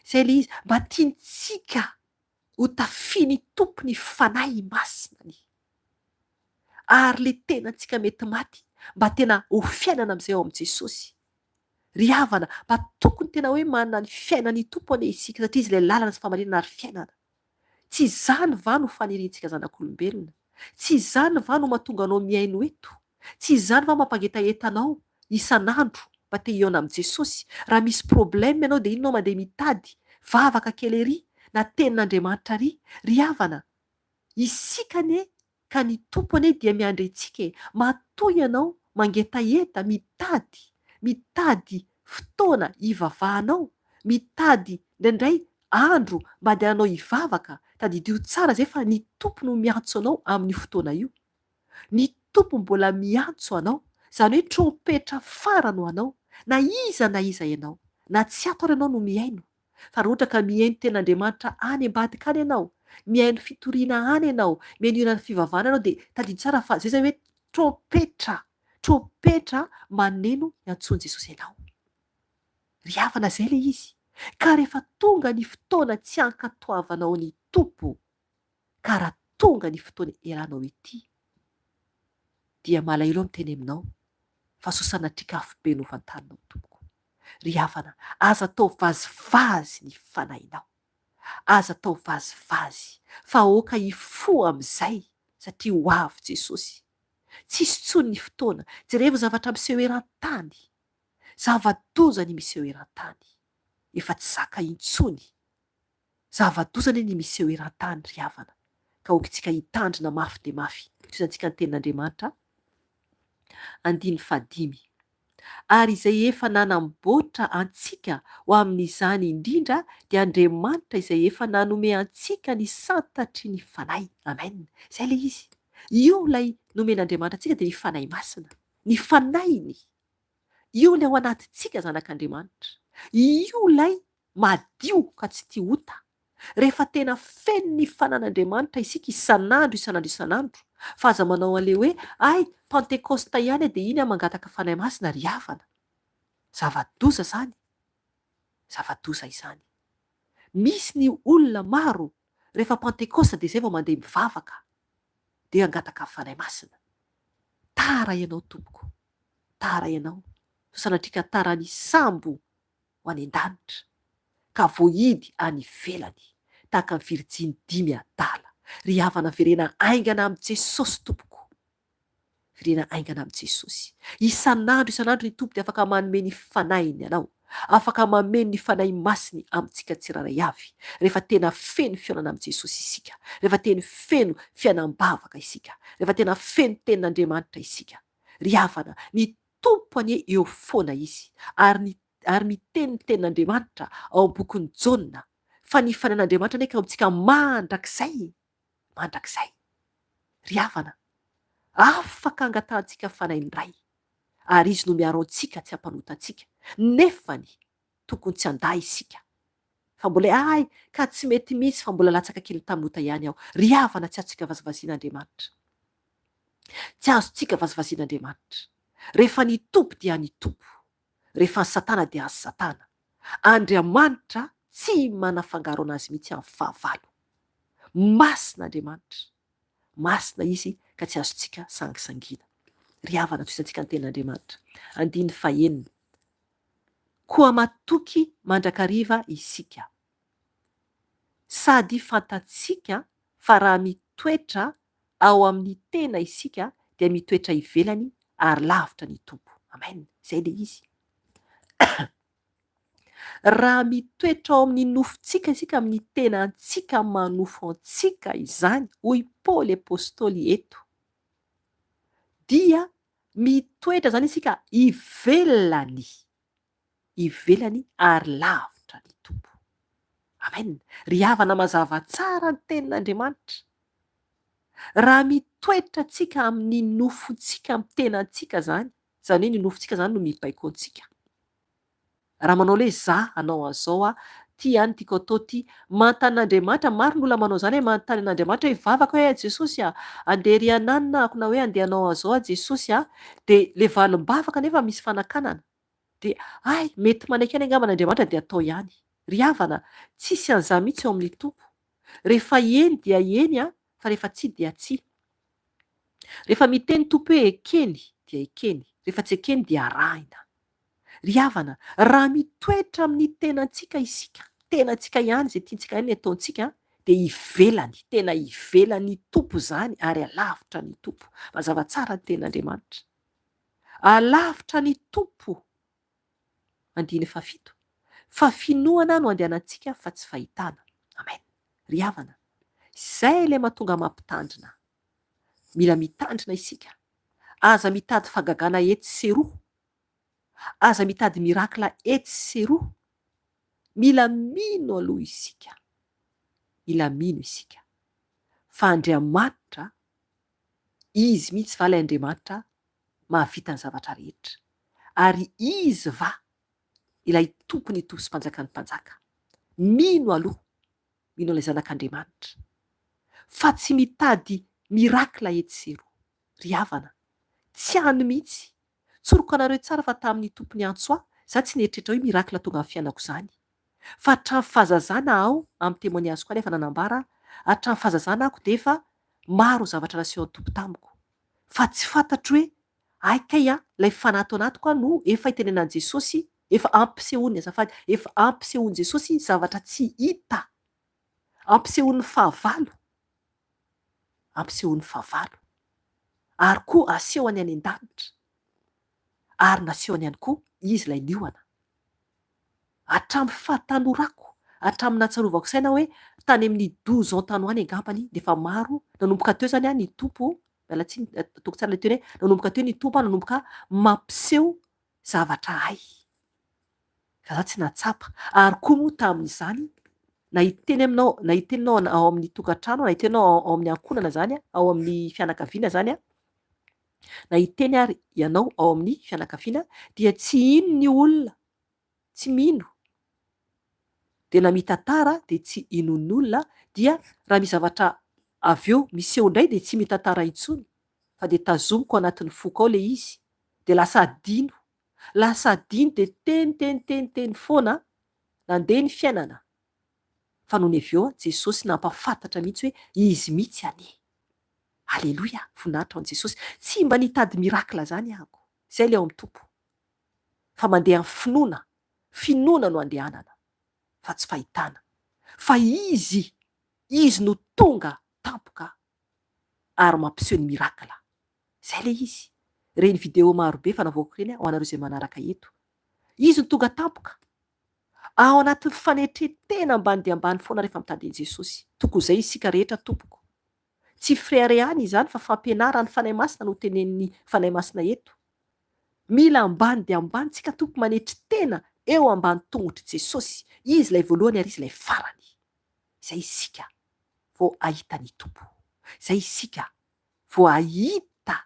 A: Zay le izy. Mba tiantsika hotafiany tompony fanahy masina ny. Ary le tena antsika mety maty mba tena ho fiainana amin'izay ao amin'i Jesosy. Ry havana, mba tokony tena hoe manana ny fiainany tompo ane isika, satria izy ilay lalana sy famarinana ary fiainana. Tsy izany va no faniriantsika zanak'olombelona? Tsy izany va no mahatonga anao miaino eto? Tsy izany va mampangetaheta isan'andro mba te hiaona amin'i Jesosy? Raha misy problème ianao dia inonao mandeha mitady vavaka kely ery na tenin'Andriamanitra ry? Ry havana, isika anie ka ny tompo anie dia miandry antsika. Matoy ianao mangetaheta mitady fotoana hivavahanao, mitady indraindray andro mba andehanao hivavaka. Tadidio tsara zay fa ny tompo no miantso anao amin'ny fotoana io. Ny tompo mbola miantso anao, izany hoe trompetra farany ho anao, na iza ianao, na tsy ato ary ianao no miaino. Fa raha ohatra ka miaino ten'Andriamanitra any ambadika any ianao, miaino fitoriana any ianao, miaino irana fivavahana ianao, dia tadidio tsara fa zay hoe trompetra maneno iantsoan' Jesosy ianao. Ry havana, zay le izy. Ka rehefa tonga ny fotoana tsy ankatoavanao ny tompo, ka raha tonga ny fotoana ialanao ity, dia malahelo miteny aminao fa sosanatria be no fantaninao tompoko. Ry havana, aza tao vazivazy ny fanahinao, aza tao vazivazy fa oka hifo amin'izay satria ho avy Jesosy. Tsisy tsony ny fotoana. Jereva zavatra miseho eran-tany, zava-doza ny miseho eran-tany, efa tsy zaka intsony. Zava-dozany ny miseho eran-tany, ry havana. Ka okantsika hitandrina mafy dia mafy. Toizantsika ny tenin'Andriamanitra. 5. Ary izay efa nanamboatra antsika ho amin'izany indrindra dia Andriamanitra izay efa nanome antsika ny santatry ny fanahy. Amen. Zay le izy. Io lay nomen'Andriamanitra antsika dia ny fanahy masina. Ny fanahiny. Io lay ao anatintsika zanak'Andriamanitra. Io lay madio ka tsy tia hota. Rehefa tena feno ny fanan'Andriamanitra isika isan'andro. Fa aza manao an'ilay hoe Pentekosta ihany dia iny mangataka fanahy masina, ry havana. Zava-doza zany. Zava-doza izany. Misy ny olona maro rehefa Pentekosta dia izay vao mandeha mivavaka dia angataka fanahy masina. Tara ianao tompoko. Tara ianao. Sanatria tara ny sambo ho any an-danitra ka voahidy any ivelany tahaka ny Virjiny 5 adala. Ry havana, verena aingana amin'i Jesosy tompoko. Verena aingana amin'i Jesosy. Isan'andro ny tompo dia afaka manome ny fanahiny ianao. Afaka mameno ny fanahy masiny amintsika tsiraray avy. Rehefa tena feno fiainana amin'i Jesosy isika. Rehefa tena feno fiainam-bavaka isika. Rehefa tena feno tenin'Andriamanitra isika. Ry havana, ny tompo anie eo foana izy. Ary miteny ny tenin'Andriamanitra ao am-bokin'ny Jaona fa ny fanahin'Andriamanitra anie ka amintsika mandrakizay. Ry havana, afaka angatahantsika fanahin'ny ray. Ary izy no miaro antsika tsy hampanota antsika. Nefany tokony tsy handà isika. Fa mbola ka tsy mety mihitsy fa mbola latsaka kely tamota ihany aho. Ry havana, tsy azontsika vazivazian'Andriamanitra. Tsy azontsika vazivazian'Andriamanitra. Rehefa ny tompo dia ny tompo. Rehefa ny Satana dia ny Satana. Andriamanitra tsy manafangaro anazy mihitsy amin'ny fahavalo. Masina Andriamanitra. Masina izy ka tsy azontsika sangisangiana. Ry havana, toizantsika ny tenin'Andriamanitra. 5. Koa matoky mandrakariva isika. Sady fantatsika fa raha mitoetra ao amin'ny tena isika dia mitoetra ivelany ary lavitra ny tompo. Amen. Zay le izy. raha mitoetra ao amin'ny nofontsika isika amin'ny tenantsika manofo antsika izany hoy Paoly apôstôly eto dia mitoetra zany isika ivelany ary lavitra ny tompo. Amen. Ry havana mazava tsara ny tenin'Andriamanitra. Raha mitoetra antsika amin'ny nofontsika amin'ny tenantsika zany hoe ny nofontsika zany no mibaiko antsika. Raha manao le za anao an'izao ty any tiako atao ty mantan'Andriamanitra, maro ny olona manao zany hoe manontany an'Andriamanitra hoe vavaka hoe Jesosy andeha ry ananina ako na hoe andeha anao an'izao Jesosy de le valim-bavaka nefa misy fanakanana de mety manaiky any angamba n'Andriamanitra de atao ihany. Ry havana, tsisy an'izany mihitsy eo amin'ny tompo. Rehefa eny dia eny fa rehefa tsia dia tsia. Rehefa miteny tompo hoe ekeny dia ekeny, rehefa tsy ekeny dia arahina. Ry havana, raha mitoetra amin'ny tenantsika isika, tenantsika ihany izay tiantsika ihany ny ataontsika dia ivelany, tena ivelan'ny tompo izany ary alavitra ny tompo. Mazava tsara ny tenin'Andriamanitra. Alavitra ny tompo. 7. Fa finoana no andehanantsika fa tsy fahitana. Amen. Ry havana, izay ilay mahatonga mampitandrina. Mila mitandrina isika. Aza mitady fahagagana etsy sy eroa. Aza mitady mirakila etsy sy eroa. Mila mino aloha isika. Mila mino isika. Fa Andriamanitra, izy mihitsy va ilay Andriamanitra mahavita ny zavatra rehetra. Ary izy va ilay tompony tompo sy mpanjakan'ny mpanjaka. Mino aloha. Mino ilay zanak'Andriamanitra. Fa tsy mitady mirakila etsy sy eroa. Ry havana, tsy hany mihitsy. Tsoroko anareo tsara fa tamin'ny tompony antso za tsy nieritreritra hoe mirakila tonga amin'ny fiainako izany. Fa hatramin'ny fahazazana aho, amin'ny témoignage koa nefa nanambara, hatramin'ny fahazazana ako dia efa maro zavatra naseho ny tompo tamiko. Fa tsy fantatro hoe aikay ilay fanato anatiko no efa itenenan'i Jesosy, efa ampisehoany azafady, efa ampisehoany Jesosy zavatra tsy hita. Ampisehoany fahavalo. Ampisehoany fahavalo. Ary koa asehony any an-danitra. Ary nasehony ihany koa izy ilay liona. Hatramin'ny fahatanorako, hatramin'ny natsarovako saina hoe tany amin'ny 12 ans tanoany angambany dia efa maro nanomboka teo zany ny tompo, mialatsiny ataoko tsara ilay teny hoe nanomboka teo ny tompo nanomboka mampiseho zavatra hay. Fa za tsy natsapa. Ary koa moa tamin'izany na hiteny ao amin'ny tokantrano, na hitenao ao amin'ny ankonana zany, ao amin'ny fianakaviana zany na hiteny ary ianao ao amin'ny fianakaviana dia tsy ino ny olona, tsy mino. Dia na mitantara dia tsy inon'ny olona, dia raha misy zavatra avy eo miseho indray dia tsy mitantara intsony, fa dia tazomiko anatin'ny foko ao ilay izy, dia lasa adino. Lasa adino dia teny foana nandeha ny fiainana. Fa noho ny avy eo Jesosy nampafantatra mihitsy hoe izy mihitsy anie. Aleloia, voninahitra an'i Jesosy. Tsy mba nitady mirakila zany ahako. Izay ilay ao amin'ny tompo. Fa mandeha amin'ny finoana no andehanana. Fa tsy fahitana. Fa izy no tonga tampoka ary mampiseho ny mirakila. Izay ilay izy. Ireny video marobe fanavoako ireny ho anareo izay manaraka eto. Izy no tonga tampoka. Ao anatin'ny fanetretena ambany dia ambany foana rehefa mitady an'i Jesosy. Toko izay isika rehetra tompoko. Tsy frérihany izany fa fampianarany fanahy masina no tenenin'ny fanahy masina eto. Mila ambany dia ambany tsika tompo manetretena eo ambany tongotry Jesosy. Izy ilay voalohany ary izy ilay farany. Izay isika vao ahita ny tompo. Izay isika vao ahita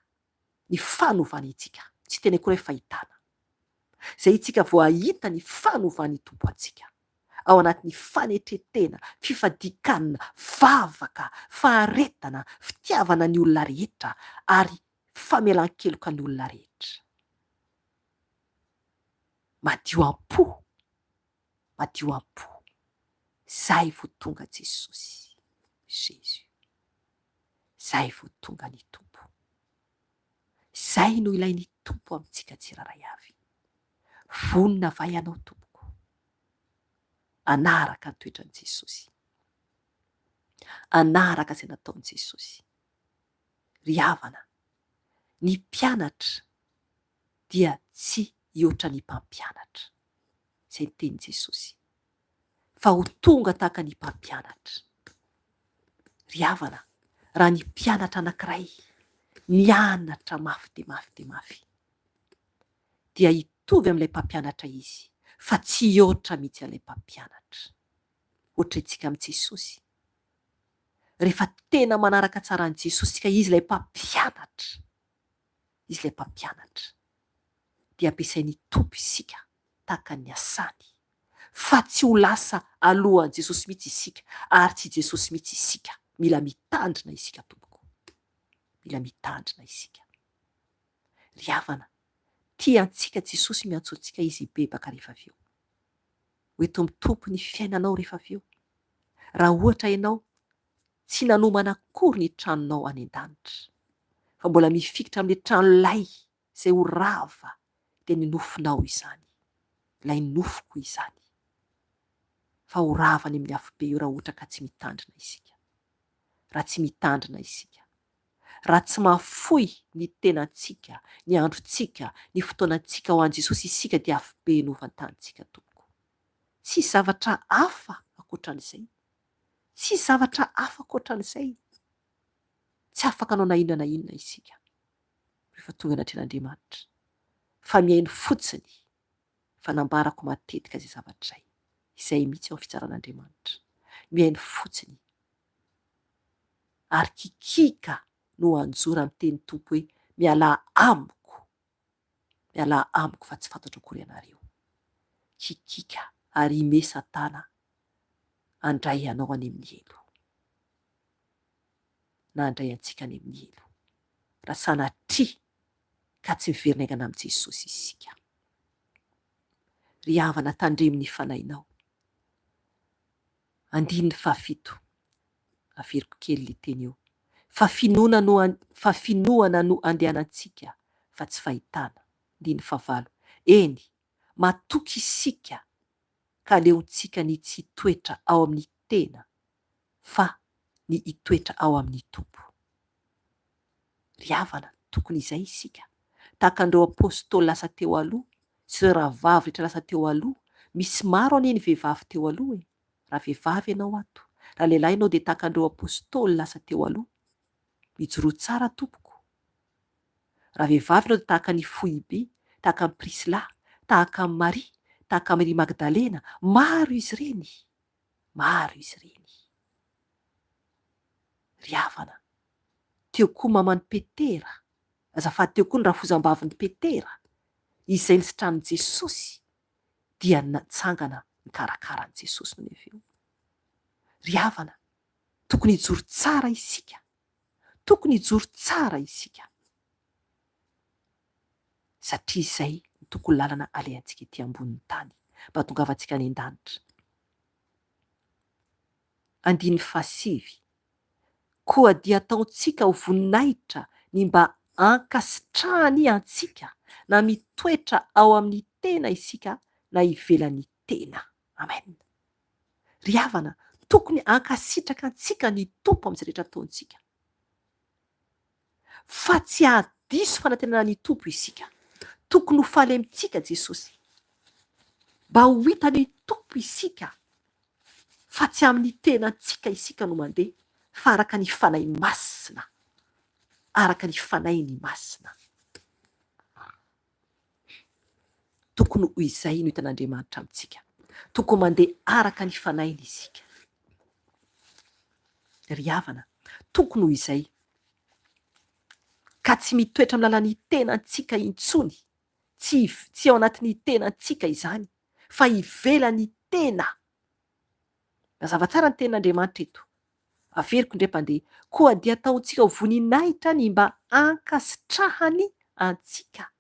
A: ny fanovany itsika. Tsy teny akory hoe fahitana. Izay isika vao ahita ny fanovany tompo antsika. Ao anatin'ny fanetretena, fifadikanana, vavaka, faharetana, fitiavana ny olona rehetra ary famelan-keloka ny olona rehetra. Madio am-po. Zay vao tonga Jesosy. Jésus. Zay vao tonga ny tompo. Zay no ilain'ny tompo amintsika tsiraray avy. Vonina va ianao tompoko. Anaraka ny toetran'i Jesosy. Anaraka izay nataon'i Jesosy. Ry havana, ny mpianatra dia tsy hihoatra ny mpampianatra. izay teny Jesosy. Fa ho tonga tahaka ny mpampianatra. Ry havana, raha ny mpianatra anankiray mianatra mafy de mafy de mafy, dia hitovy amin'ilay mpampianatra izy, fa tsy oatra mihitsy ilay mpampianatra. Ohatra itsika amin'i Jesosy. Rehefa tena manaraka tsara an' Jesosy ka izy ilay mpampianatra, izy ilay mpampianatra, dia ampiasainy tompo isika tahaka ny asany. Fa tsy ho lasa alohan'i Jesosy mihitsy isika, ary tsy Jesosy mihitsy isika. Mila mitandrina isika tompoko. Mila mitandrina isika. Ry havana, tiantsika Jesosy miantso antsika izy hibebaka rehefa avy eo. Hoeto mitompo ny fiainanao rehefa avy eo. Raha ohatra ianao tsy nanomana akory ny tranonao any an-danitra, fa mbola mifikitra amin'ilay trano lay izay ho rava, dia ny nofinao izany. Ilay nofoko izany. Fa ho ravany amin'ny afo be io raha ohatra ka tsy mitandrina isika. Raha tsy mitandrina isika. Raha tsy mahafoy ny tenantsika, ny androntsika, ny fotoanantsika ho an' Jesosy isika dia afo be novantantsika tompoko. Tsy zavatra hafa ankoatran'izay. Tsy zavatra hafa ankoatran'izay. Tsy afaka anao na inona na inona isika rehefa tonga anatren'Andriamanitra. Fa mihaino fotsiny fanambarako matetika izay zavatra izay. Izay mihitsy ao amin'ny fitsaran'Andriamanitra. Mihaino fotsiny. Ary kikika no anjora amin'ny teny tompo hoe miala amiko. Miala amiko fa tsy fantatro akory ianareo. Kikika ary ime Satana handray anao any amin'ny elo. Na handray antsika any amin'ny elo. Raha sanatria ka tsy miverina aingana amin'i Jesosy isika. Ry havana, tandremo ny fanahinao. Andininy fahafito. Averiko kely ny teny eo. Fa finoana no andehanantsika, fa tsy fahitana. Andininy fahavalo. Eny, matoky isika ka aleontsika ny tsy hitoetra ao amin'ny tena, fa ny hitoetra ao amin'ny tompo. Ry havana, tokony izay isika. Tahaka andreo apôstôly lasa teo aloha, sy rahavavy rehetra lasa teo aloha. Misy maro anie ny vehivavy teo aloha e. Raha vehivavy ianao ato, raha lehilahy ianao dia tahaka andreo apôstôly lasa teo aloha. Mijoroa tsara tompoko. Raha vehivavy ianao dia tahaka ny Foibe, tahaka ny Prisila, tahaka ny Maria, tahaka Maria Magdalena. Maro izy ireny. Maro izy ireny. Ry havana, teo koa mamany Petera. Azafady teo koa ny rafozam-bavin'ny Petera. Izay nisitranin'i Jesosy dia natsangana nikarakara an'i Jesosy no avy eo. Ry havana, tokony hijoro tsara isika. Tokony hijoro tsara isika. Satria izay ny tokony lalana alehantsika ety ambonin'ny tany mba tongavantsika any an-danitra. Andininy fahasivy. Koa dia ataontsika ho voninahitra ny mba ankasitrahany antsika, na mitoetra ao amin'ny tena isika, na ivelan'ny tena. Amen. Ry havana, tokony ankasitraka antsika ny tompo amin'izay rehetra ataontsika. Fa tsy hadiso fanantenana ny tompo isika. Tokony ho faly amintsika Jesosy. Mba ho hita ny tompo isika. Fa tsy amin'ny tenantsika isika no mandeha, fa araka ny fanahy masina. Araka ny fanahy masina. Tokony ho izay no hitan'Andriamanitra amintsika. Tokony mandeha araka ny fanahiny isika. Ry havana, tokony ho izay. Ka tsy mitoetra amin'ny lalan'ny tenantsika intsony. Tsy ao anatin'ny tenantsika izany, fa ivelan'ny tena. Mazava tsara ny tenan'Andriamanitra eto. Averiko indray-pandeha. Koa dia ataontsika ho voninahitra ny mba ankasitrahany antsika,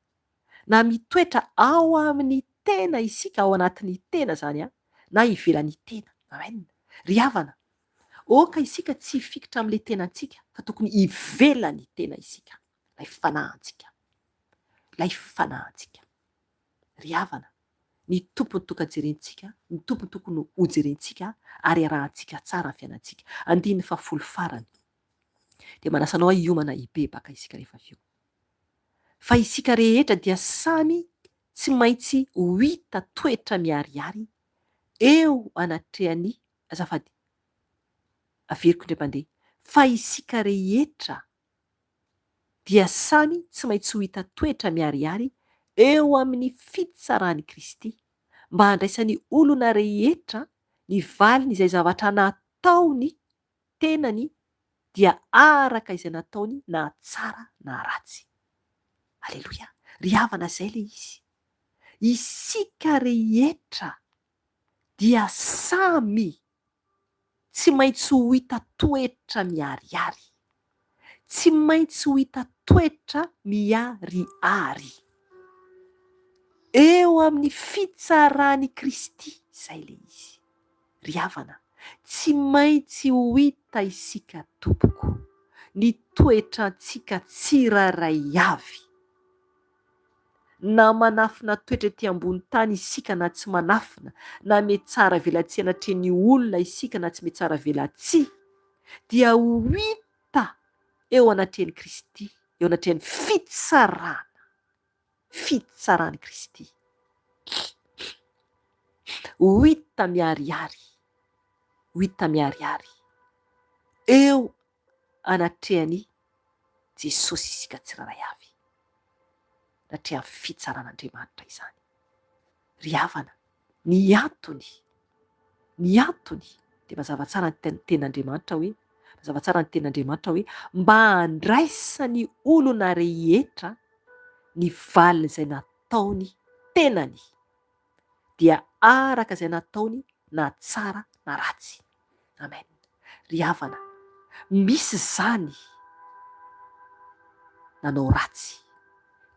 A: na mitoetra ao amin'ny tena isika, ao anatin'ny tena zany, na ivelan'ny tena. Amen. Ry havana, oka isika tsy hifikitra amin'ilay tenantsika, fa tokony ivelan'ny tena isika. Lay fanahintsika. Lay fanahintsika. Ry havana, ny tompony tokony jerentsika, ny tompony tokony ho jerentsika, ary arahantsika tsara ny fiainantsika. Andininy fahafolo farany. Dia manasanao hiomana hibebaka isika rehefa avy eo. Fa isika rehetra dia samy tsy maintsy ho hita toetra miharihary eo anatrehany azafady averiko indray mandeha fa isika rehetra dia samy tsy maintsy ho hita toetra miharihary eo amin'ny fitsarany Kristy mba handraisany olona rehetra ny valiny izay zavatra nataony tenany dia araka izay nataony na tsara na ratsy. Aleloia. Ry havana izay le izy. Isika rehetra dia samy tsy maintsy ho hita toetra miharihary. Tsy maintsy ho hita toetra miharihary eo amin'ny fitsarany Kristy. Izay le izy. Ry havana, tsy maintsy ho hita isika tompoko ny toetrantsika tsirairay avy. Na manafina toetra ety ambony tany isika na tsy manafina, na metsara velatsia anatreny olona isika na tsy metsara velatsia, dia ho hita eo anatreny Kristy, eo anatreny fitsarany Kristy. Ho hita miharihary eo anatrehany Jesosy isika tsirairay avy. Natreha fitsaran'Andriamanitra izany. Ry havana, ny antony dia mazava tsara ny ten'Andriamanitra hoe mba handraisany olona rehetra ny valiny izay nataony tenany dia araka izay nataony na tsara na ratsy. Amen. Ry havana, misy zany nanao ratsy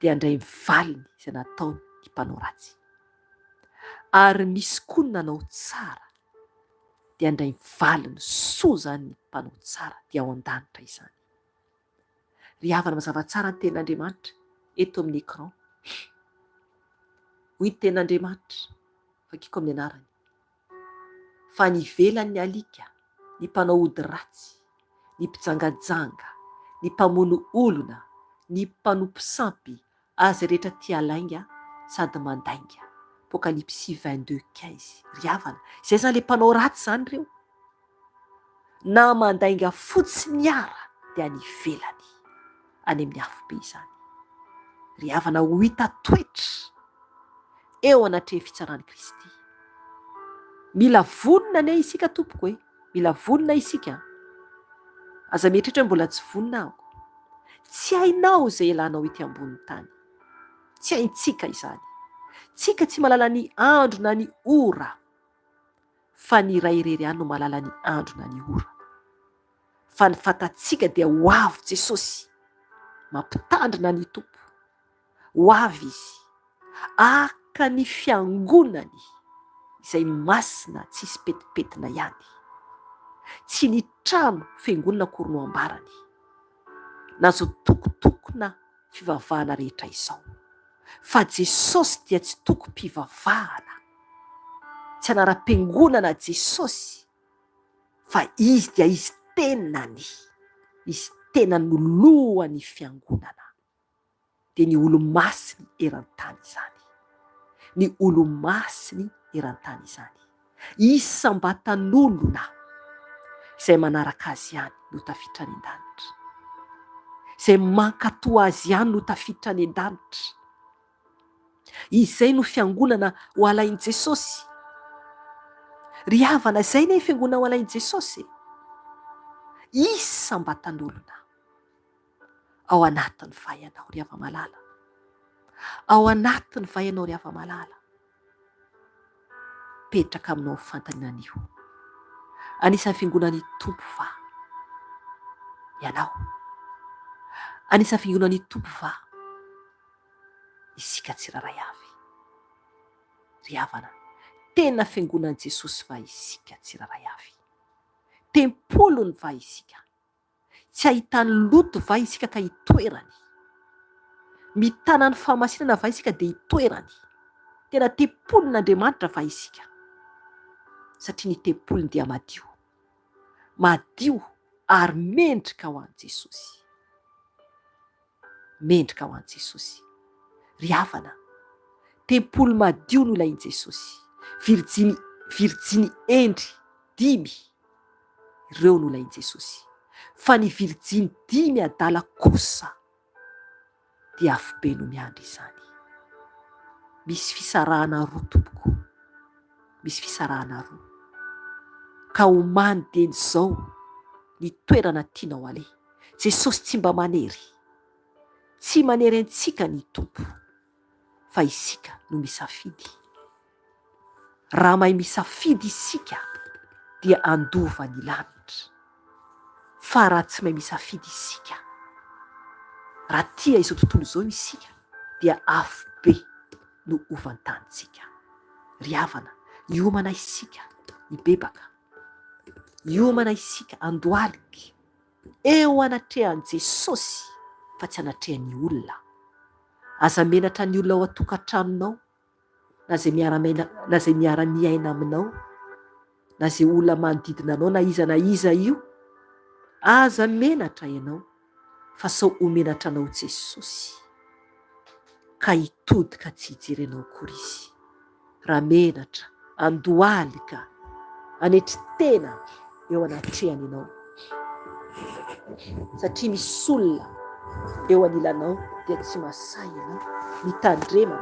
A: dia handray valiny izay nataony ny mpanao ratsy. Ary misy koa ny nanao tsara dia handray valiny soa zany ny mpanao tsara dia ao an-danitra izany. Ry havana, mazava tsara ny ten'Andriamanitra eto amin'ny écran. Hoy ny ten'Andriamanitra, vakiko amin'ny anarany. Fa nivelan'ny alika, ny mpanao ody ratsy, ny mpijangajanga, ny mpamono olona, ny mpanompo sampy, azy rehetra tia lainga sady mandainga. Apocalypse 22:15. Ry havana, izay zany le mpanao ratsy zany reo. Na mandainga fotsiny ara dia nivelany any amin'ny afobe izany. Ry havana, ho hita toetra eo anatrehany fitsarany Kristy. Mila vonona anie isika tompoko e. Mila vonona isika. Aza mieritreritra hoe mbola tsy vonona ako. Tsy hainao izay ilanao ety ambony tany. Tsy haintsika izany. Tsika tsy malala ny andro na ny ora, fa ny Ray irery ihany no malala ny andro na ny ora. Fa ny fatatsika dia ho avy Jesosy, mampitandrina ny tompo. Ho avy izy, aka ny fiangonany izay masina tsisy petipetina ihany. Tsy ny trano fiangonana akory no ambarany, na zao tokotokona fivavahana rehetra izao. Fa Jesosy dia tsy tokom-pivavahana, tsy anaram-piangonana Jesosy, fa izy dia izy tenany no lohan'ny fiangonana. Dia ny olo-masiny eran-tany izany. Ny olo-masiny eran-tany izany. Isam-batan'olona izay manaraka azy ihany no tafiditra any an-danitra. Izay mankatoa azy ihany no tafiditra any an-danitra. Izay no fiangonana ho alain'i Jesosy. Ry havana, izay ny fiangonana ho alain'i Jesosy. Isam-batan'olona ao anatin'ny vainao ry hava-malala. Ao anatin'ny vainao ry hava-malala. Petraka aminao fantaninana io. Anisan'ny fiangonan'ny tompo va ianao. Anisan'ny fiangonan'ny tompo va isika tsirairay avy. Ry havana, tena fiangonan'i Jesosy va isika tsirairay avy. Tempolony va isika. Tsy ahitany loto va isika ka hitoerany. Mitana ny fahamasinana va isika dia hitoerany. Tena tempolin'Andriamanitra va isika. Satria ny tempoliny dia madio. Madio ary mendrika ho an'i Jesosy. Mendrika ho an'i Jesosy. Ry havana, tempolo madio no ilainy Jesosy. Virjiny endry 5 ireo no ilainy Jesosy. Fa ny virjiny 5 adala kosa dia afo be no miandry izany. Misy fisarahana roa tompoko, misy fisarahana roa. Ka omany dieny zao ny toerana tianao aleha. Jesosy tsy mba manery, tsy manery antsika ny tompo, fa isika no misafidy. Raha mahay misafidy isika dia andova ny lanitra. Fa raha tsy mahay misafidy isika, raha tia izao tontolo izao isika, dia afo be no ovantanitsika. Ry havana, hiomana isika hibebaka, hiomana isika andohalika eo anatrehan'i Jesosy fa tsy anatrehan'ny olona. Aza menatra ny olona ao an-tokantranonao, na zay miara-miaina aminao, na zay olona manodidina anao, na iza io, aza menatra ianao, fa sao homenatra anao Jesosy, ka hitodika tsy hijerenao akory izy. Raha menatra, andohalika, anetry tena eo anatrehany ianao. Satria misy olona eo anilanao dia tsy masay ianao, mitandrema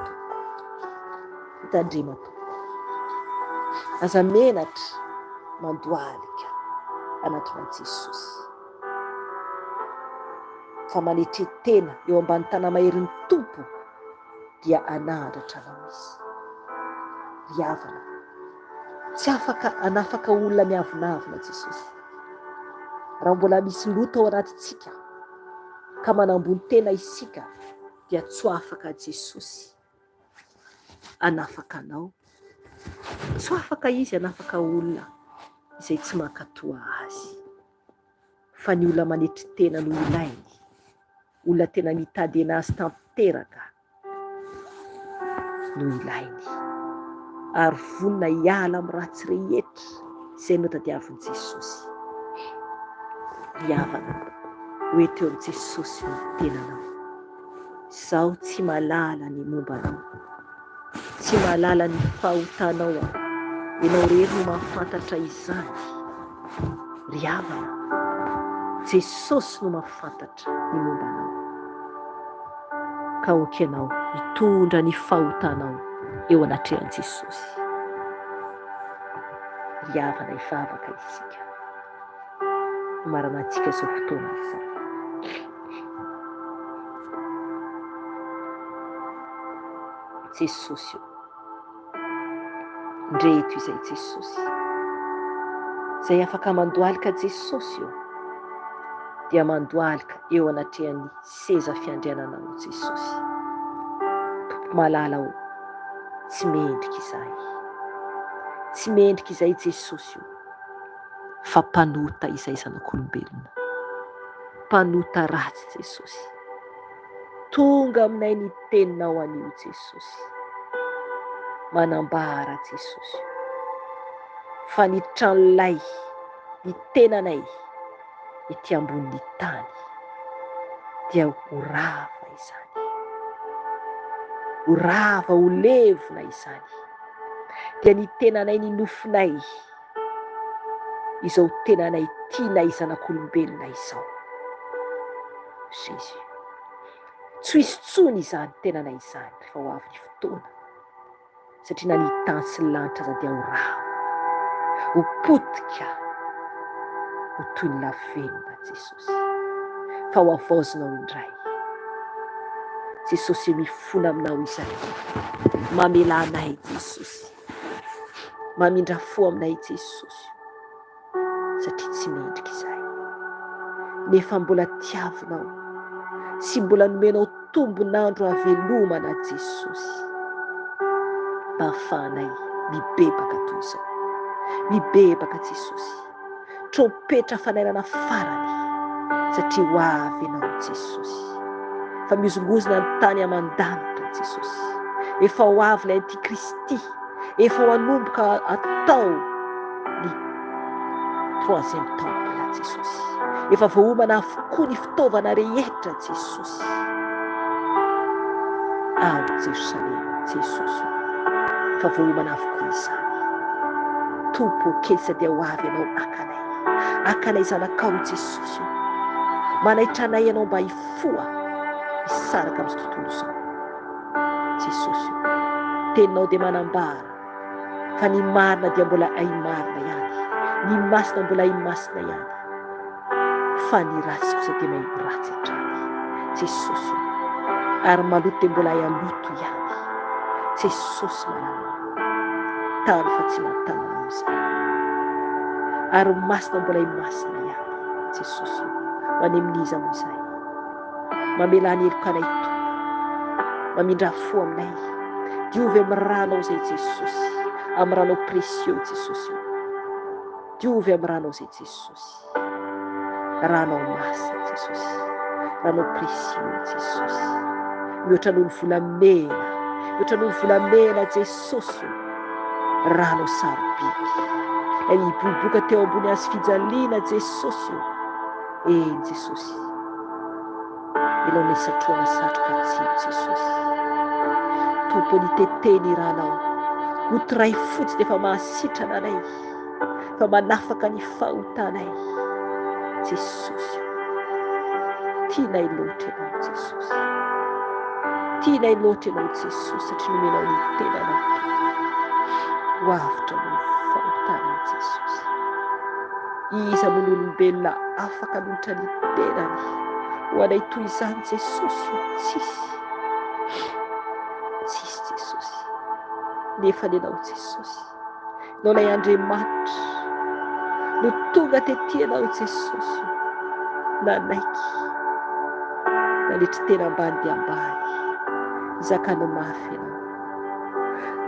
A: to. Aza menatra mandohalika anatin'i Jesosy. Fa manetry tena eo ambany tanamaherin'ny tompo dia anandratra anao izy. Ry havana, tsy anafaka olona miavonavona Jesosy. Raha mbola misy loto ao anatintsika ka manambony tena isika, dia tsy afaka Jesosy anafaka anao. Tsy afaka izy anafaka olona izay tsy mankatoa azy. Fa ny olona manetry tena no ilainy, olona tena mitady anazy tanteraka no ilainy. Ary vonina hiala amin'ny ratsy rehetra izay notadiavin'i Jesosy. Ry havana, hoeto eo amin'i Jesosy no tenanao. Zaho tsy malala ny mombanao, tsy malala ny fahotanao aho. Ianao rery no mahafantatra izany. Ry havana, Jesosy no mahafantatra ny mombanao. Ka okanao hitondra ny fahotanao eo anatrehan'i Jesosy. Ry havana, hivavaka isika. Marana antsika izao fotoana izao. Jesosy io, ndreto izay Jesosy, izay afaka mandohalika Jesosy io, dia mandohalika eo anatrehan'ny seza fiandriananao Jesosy. Tompo malala ao, tsy mendrika izay. Tsy mendrika izay Jesosy io, fa mpanota izay zanak'olombelona. Mpanota ratsy Jesosy. Tonga aminay ny teninao anio Jesosy. Manambara Jesosy fa ny tranolay, ny tenanay ety ambonin'ny tany dia ho rava izany. Ho rava, ho levona izany. Dia ny tenanay, ny nofinay, izao tenanay tianay zanak'olombelona izao. Jésus, tsy hisy tsony izany tenanay izany rehefa ho avy ny fotoana. Satria na ny tany sy ny lanitra aza dia ho rava, ho potika, ho toy ny lavenona Jesosy. Fa ho avaozinao indray. Jesosy mifona aminao izay. Mamela anay Jesosy. Mamindra fo aminay Jesosy. Satria tsy mendrika izay. Nefa mbola tiavinao, sy mbola nomenao tombonandro havelomana Jesosy. Mba ahafahanay mibebaka toy izao. Mibebaka Jesosy. Trompetra fanairana farany. Satria ho avy ianao Jesosy. Fa mizongozona ny tany aman-danitra Jesosy. Efa ho avy ilay Antikristy. Efa ho hanomboka atao ny troisième temple Jesosy. Efa voaomana avokoa ny fitaovana rehetra Jesosy. Ao Jerusalema, Jesosy fa vohomana avokoa izany. Tompo kely sady ao avy ianao akanay zanakao Jesosy, manaitra anay ianao mba hifoha hisaraka amin'izay tontolo izao Jesosy. Teninao dia manambara fa ny marina dia mbola hay marina ihany, ny masina mbola hay masina ihany, fa ny ratsy kosa dia mahay ratsy hatrany Jesosy, ary maloto dia mbola hay aloto ihany Jesosy manana tany fa tsy matanana amin'izay, ary masina mbola hay masina ihany Jesosy. Maneminiza moa izay, mamela ny heloka anay Tompo, mamindra fo aminay, diovy amin'ny ranao izay Jesosy, amin'ny ranao précieux Jesosy, diovy amin'ny ranao izay Jesosy, ranao masina Jesosy, ranao précieux Jesosy, mihoatra n'olo volamena, mihoatra n'olo volamena Jesosy, ranao sarobidy ay miboboka teo ambony azy fijaliana Jesosy. Jesosy, ilao ny satroana satroka tsiro Jesosy. Tompo ny teteny ranao, gotiray fotsy dia fa mahasitrana anay, fa manafaka ny fahotanay Jesosy. Tianay loatra ianao Jesosy, tianay loatra ianao Jesosy, satria nomenao ny tenanao Tompo, hoavitra no fahotanay Jesosy. Iza moa ny olombelona afaka loatra ny tenany ho anay toy izany Jesosy? Tsisy Jesosy, nefa ny ianao Jesosy, ianao ilay Andriamanitra no tonga tetỳ ianao Jesosy, nanaiky nandritry tena ambany dia ambany, zakany mafy ianao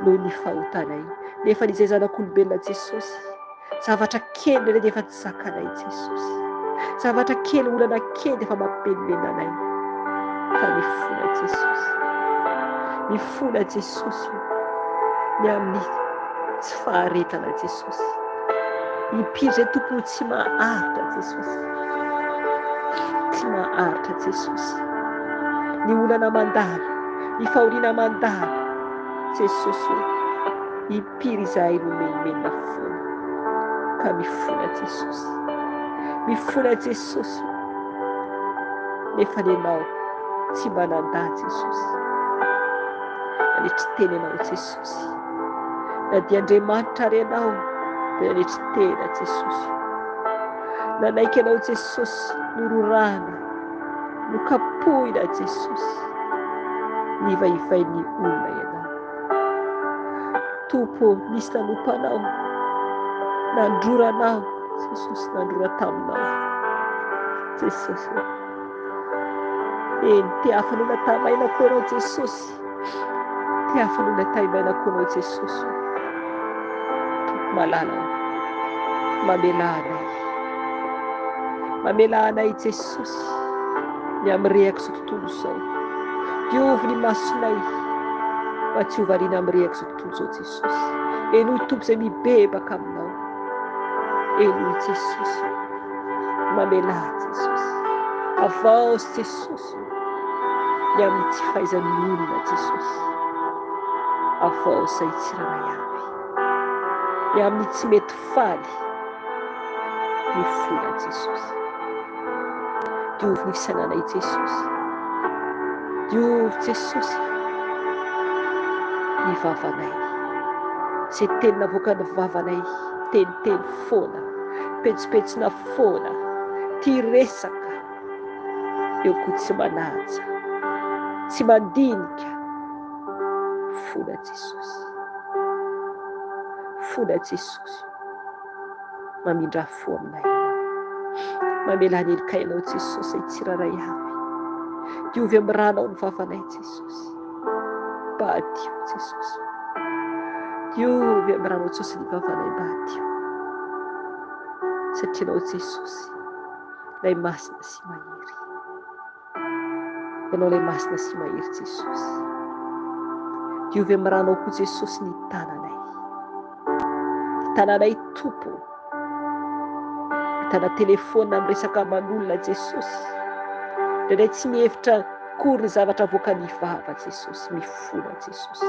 A: noho ny fahotanay, nefa n'izay zanak'olombelona Jesosy, zavatra kely ilay dia efa tsy zakanay Jesosy, zavatra kely olana kely dia efa mampimenimena anay, ka mifola Jesosy, mifola Jesosy ny amin'ny tsy faharetana Jesosy, hipiry izay Tompo tsy maharitra Jesosy, tsy maharitra Jesosy, ny olana mandalo, ny fahoriana mandalo Jesosy, hipiry izahay no menimenina foana, ka mifola Jesosy, mifola Jesosy, nefa ianao tsy manandà Jesosy, nandritry teny ianao Jesosy, na dia Andriamanitra ary ianao dia nandritry tena Jesosy, nanaiky ianao Jesosy, nororana, nokapohina Jesosy, nivaivain'ny olona ianao Tompo, nisy nanompanao, nandroranao Jesosy, nandrora taminao Jesosy. Eny tiafanona tamaina koa ianao Jesosy, tiafanona tamaina koa ianao Jesosy. Tompo malala, mamela anay Jesosy, ny amirehako izao tontolo izao, diovy ny masonay mba tsy ho variana amirehako izao tontolo izao Jesosy. Enoy Tompo izay mibebaka aminao, enoy Jesosy, mamela Jesosy, avaosy Jesosy ny amin'ny tsy fahaizan'ny olona Jesosy, avaosy ay tsirairay avy ny amin'ny tsy mety faly, mifola Jesosy, diovy ny fisainanay Jesosy, diovy Jesosy ny vavanay, izay teny navoaka ny vavanay, teniteny foana, petsopetsona foana, tia resaka, eo koa tsy manaja, tsy mandinika, fola Jesosy, fola Jesosy, mamindra fo aminay ianao, mamela ny heloka ianao Jesosy ay tsiraray avy, diovy amin'ny ranao ny vavanay Jesosy, badio Jesosy, diovy amin'ny ranao Jesosy ny vavanay, badio, satria ianao Jesosy ilay masina sy mahery, ianao ilay masina sy mahery Jesosy, diovy amin'ny ranao koa Jesosy ny tananay, tananay Tompo, tana telefônina miresaka aman'olona Jesosy, indraindray tsy mihevitra kory ny zavatra voaka ny vava Jesosy, mifola Jesosy,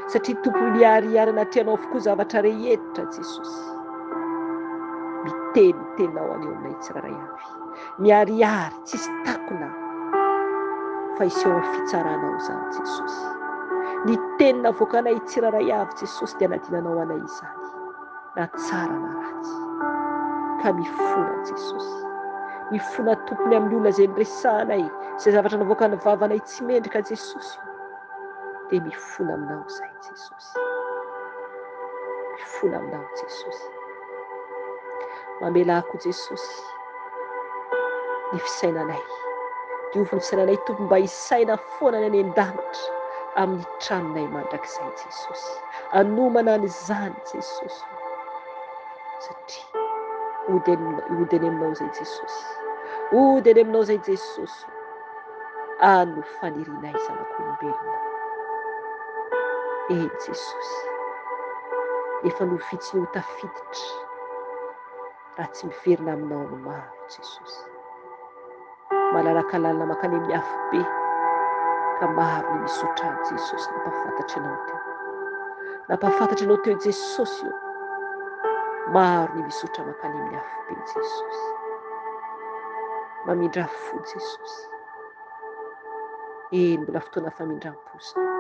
A: satria tompo miariary anaty anao avokoa zavatra rehetra Jesosy. Mitenitenao aneo aminay tsiraray avy, miariary tsisy takona fa iseho amin'ny fitsaranao zany Jesosy. Ny tenina avoakanay tsiraray avy Jesosy dia anadinanao anay izany, na tsara na ratsy. Ka mifona Jesosy, mifona tompony amin'ny olona izay niresahanay, izay zavatra navoaka ny vavanay tsy mendrika Jesosy, dia mifona aminao izay Jesosy, mifona aminao Jesosy. Mamelako Jesosy ny fisainanay, diovy ny fisainanay tompo mba hisaina foana ny any an-danitra amin'ny tranonay mandrakizay Jesosy. Anomana an'izany Jesosy, satria ody any aminao zay Jesosy, ody any aminao zay Jesosy, ano fanirinay zanak'olombelona. Eny Jesosy, efa novitsy ny ho tafiditra raha tsy miverina aminao no maro Jesosy. Malalaka lalina makany amin'ny afo be, ka maro ny misotra any Jesosy. Nampafantatra anao teo, nampafantatra anao teo Jesosy io. Maro ny misotra makany amin'ny afo be Jesosy. Mamindra fo Jesosy. Eny mbola fotoana famindram-posana,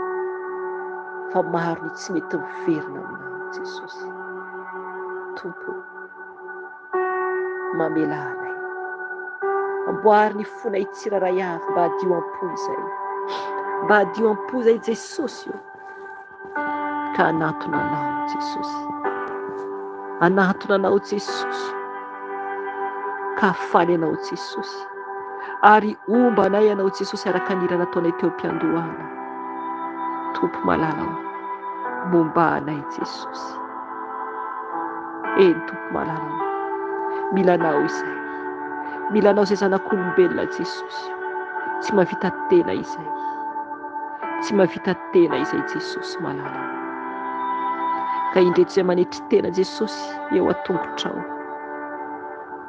A: fa maro ny tsy mety miverina aminao Jesosy. Tompo, mamela anay, amboary ny fonay tsiraray avy mba hadio am-po izay, mba hadio am-po izay Jesosy io. Ka anatona anao Jesosy, anatona anao Jesosy, ka afaly anao Jesosy, ary omba anay anao Jesosy araka ny raha nataonay teo am-piandohana. Tompo malalao, momba anay Jesosy. Eny tompo malalao, milanao izay, milanao izay zanak'olombelona Jesosy, tsy mahavita tena izay, tsy mahavita tena izay Jesosy malalao. Ka indreto izay manetry tena Jesosy eo an-tongotrao,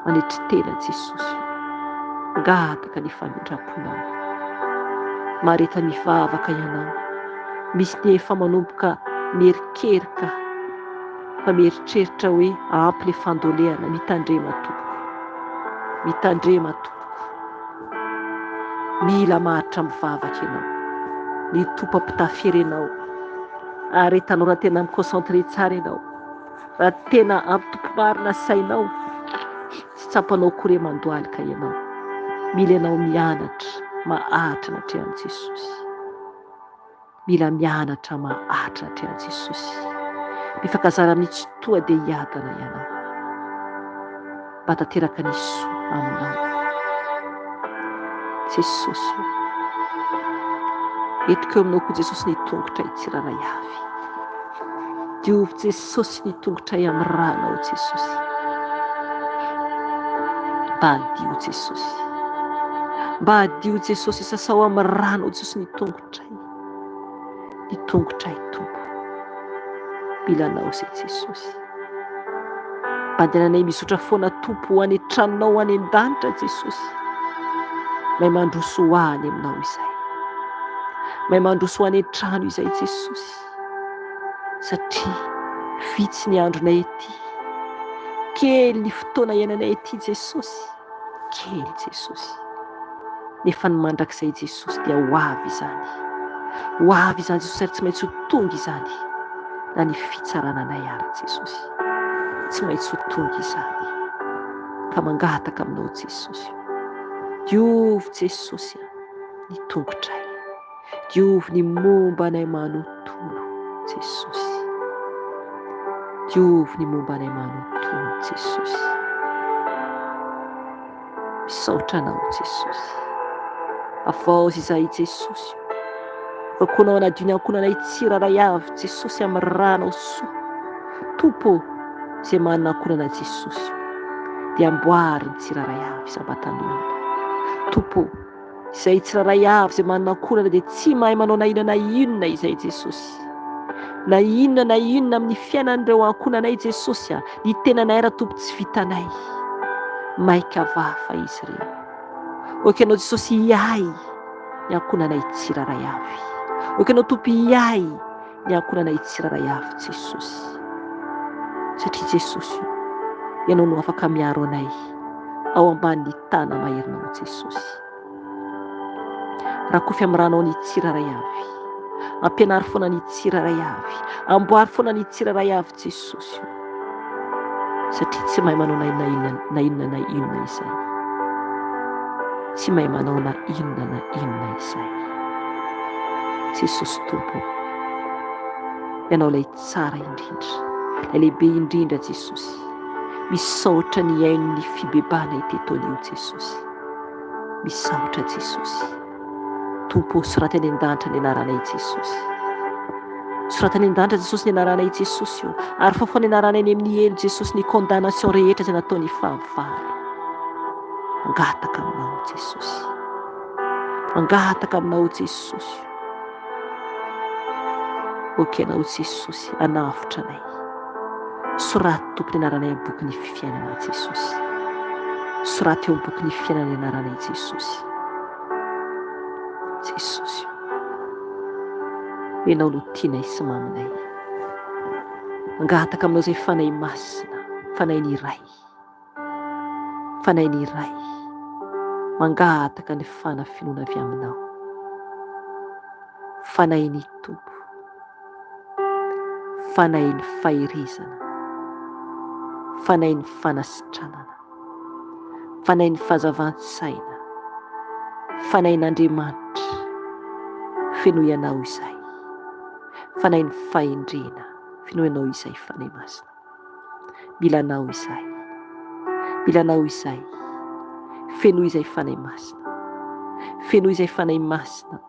A: manetry tena Jesosy, ngataka ny famindram-ponao, mareta mivavaka ianao. Misy ny efa manomboka mierikerika, fa mieritreritra hoe ampy le fandolehana, mitandrema tompoko, mitandrema tompoko. Mila mahatra mivavaka ianao, ny tompo ampitafiry ianao, aretanao raha tena miconcentre tsara ianao, raha tena ampitopomarina sainao, tsy tsapanao kore mandoalika ianao. Mila ianao mianatra mahatra natrehan Jesosy, mila mianatra mahatra natrehan Jesosy, mifakazara amin'ny tsy toa dia hiadana ianao, mba tanteraka ny soa aminao Jesosy. Entiko eo aminao koa Jesosy ny tongotra tsiraray avy, diovy Jesosy ny tongotra amin'ny ranao Jesosy, mba hadio Jesosy, mba hadio Jesosy, sasao amin'ny ranao Jesosy ny tongotray, ny tongotray tompo. Milanao izay Jesosy, mba andehananay misotra foana tompo ho any an-tranonao, ho any an-danitra Jesosy. Mahay mandroso ho any aminao izay, mahay mandroso ho any an-trano izay Jesosy, satria vitsy ny andronay ety, kely ny fotoana iainanay ety Jesosy, kely Jesosy. Nefa ny mandrakizay Jesosy dia ho avy izany, ho avy izany Jesosy, ary tsy maintsy ho tonga izany, na ny fitsarananay ary Jesosy, tsy maintsy ho tonga izany. Ka mangataka aminao Jesosy, diovy Jesosy ny tongotray, diovy ny momba anay manontolo Jesosy, diovy ny momba anay manontolo Jesosy. Misaotra anao Jesosy, avaozy izay Jesosy, vakonao anadio ny ankonanay tsiraray avy Jesosy amin'ny ranao soa. Tompo, izay manana ankonana Jesosy dia amboary ny tsiraray avy isam-batan'olona. Tompo, izay tsiraray avy izay manana ankonana dia tsy mahay manao na inona izay Jesosy, na inona amin'ny fiainan'ireo ankonanay Jesosy, ny tenanay raha tompo tsy vitanay, maika vafa izy ireo. Okanao Jesosy hiay ny ankonanay tsiraray avy, okanao tompo hiay ny ankoranay tsiraray avy Jesosy, satria Jesosy ianao no afaka miaro anay ao ambanin'ny tana maherinao Jesosy. Rakofy amin'ny ranao ny tsiraray avy, ampianary foana ny tsiraray avy, amboary foana ny tsiraray avy Jesosy, satria tsy mahay manao na inona izay, tsy mahay manao na inona izay. Jesosy Tompo, ianao ilay tsara indrindra, ilay lehibe indrindra Jesosy, misaotra ny ain'ny fibebahana etetony io Jesosy, misaotra Jesosy. Tompo, sorata any an-danitra ny anaranay Jesosy, sorata any an-danitra Jesosy ny anaranay Jesosy io, ary fa ny anaranay ny amin'ny elo Jesosy, ny condamnation rehetra izay nataony fahavalo. Mangataka aminao Jesosy, mangataka aminao Jesosy, okenao Jesosy, anavotra anay. Soraty tompony anaranay amin'ny boky ny fiainana Jesosy, soraty eo amin'ny boky ny fiainana ny anaranay Jesosy. Jesosy, ianao no tianay sy maminay. Mangataka aminao izay fanahy masina, fanahy ny iray, fanahy ny iray, mangataka ny fanafinoana avy aminao, fanahy ny Tompo, fanahy ny fahirizana, fanahy ny fanasitranana, fanahy ny fahazavan-tsaina, fanahy n'Andriamanitra, fenoy anao izay, fanahy ny fahendrena, fenoy anao izay fanahy masina. Mila anao izay, mila anao izay, fenoy izay fanahy masina, fenoy izay fanahy masina,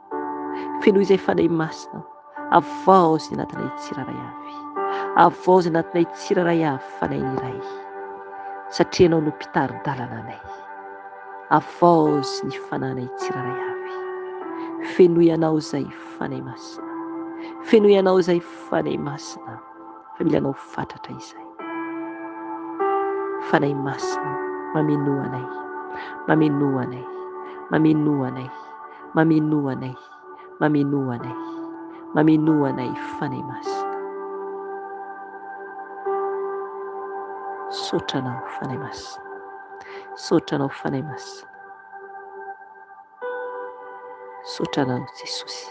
A: fenoy izay fanahy masina. Avaozy ny anatinay tsiraray avy, avaozy ny anatinay tsiraray avy fanahy ny iray, satria anao no mpitari-dalana anay. Avaozy ny fananay tsiraray avy, fenoy anao izay fanahy masina, fenoy anao izay fanahy masina, fa mila anao fantatra izay. Fanahy masina, mameno anay, mameno anay, mameno anay, mameno anay, mameno anay, mameno anay fanahy masina. Sotranao fanahy masina, sotranao fanahy masina, sotranao Jesosy,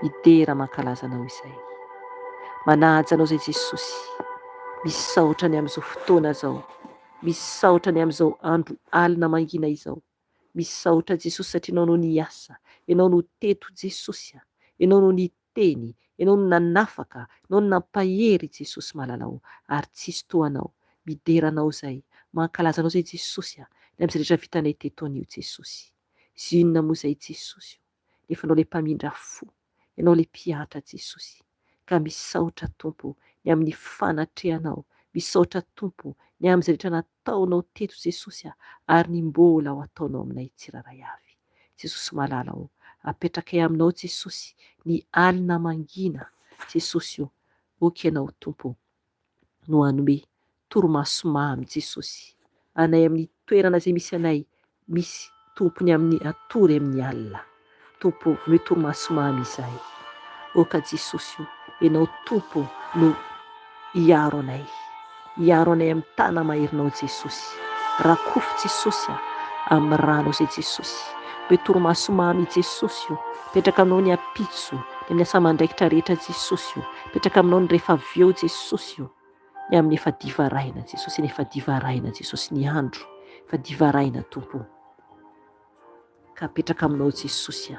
A: midera mankalaza anao izay, manaja anao izay Jesosy, misaotra ny amin'izao fotoana zao, misaotra ny amin'izao andro alina mangina izao, misaotra Jesosy satria ianao no niasa, ianao no teto Jesosy, ianao no niteny, ianao no nanafaka, ianao no nampahery Jesosy malalao, ary tsisy toanao. Midera anao izay, mankalaza anao izay Jesosy, ny amin'izay rehetra vitanay teto anio Jesosy. Zinona moa izay Jesosy, nefa anao ilay mpamindra fo, ianao ilay mpianatra Jesosy, ka misaotra Tompo ny amin'ny fanatrehanao, misaotra Tompo ny amin'izay rehetra nataonao teto Jesosy, ary ny mbola ho ataonao aminay tsiraray avy. Jesosy malalao, apetrakay aminao Jesosy, ny alina mangina Jesosy io, oky ianao Tompo, no hanome toromaso mamy Jesosy, anay amin'ny toerana izay misy anay, misy tompony amin'ny atory amin'ny alina. Tompo, me toromaso mamy izay, oka Jesosy io, ianao Tompo no hiaro anay amin'ny tana maherinao Jesosy. Rakofy Jesosy amin'ny rano izay Jesosy, me toromaso mamy Jesosy io, petraka aminao ny apitso, ny amin'ny asaman-draikitra rehetra Jesosy io, petraka aminao ny rehefa avy eo Jesosy io, ny amin'ny efa diva raina Jesosy, ny efa diva raina Jesosy, ny andro efa diva raina Tompo, ka petraka aminao Jesosy,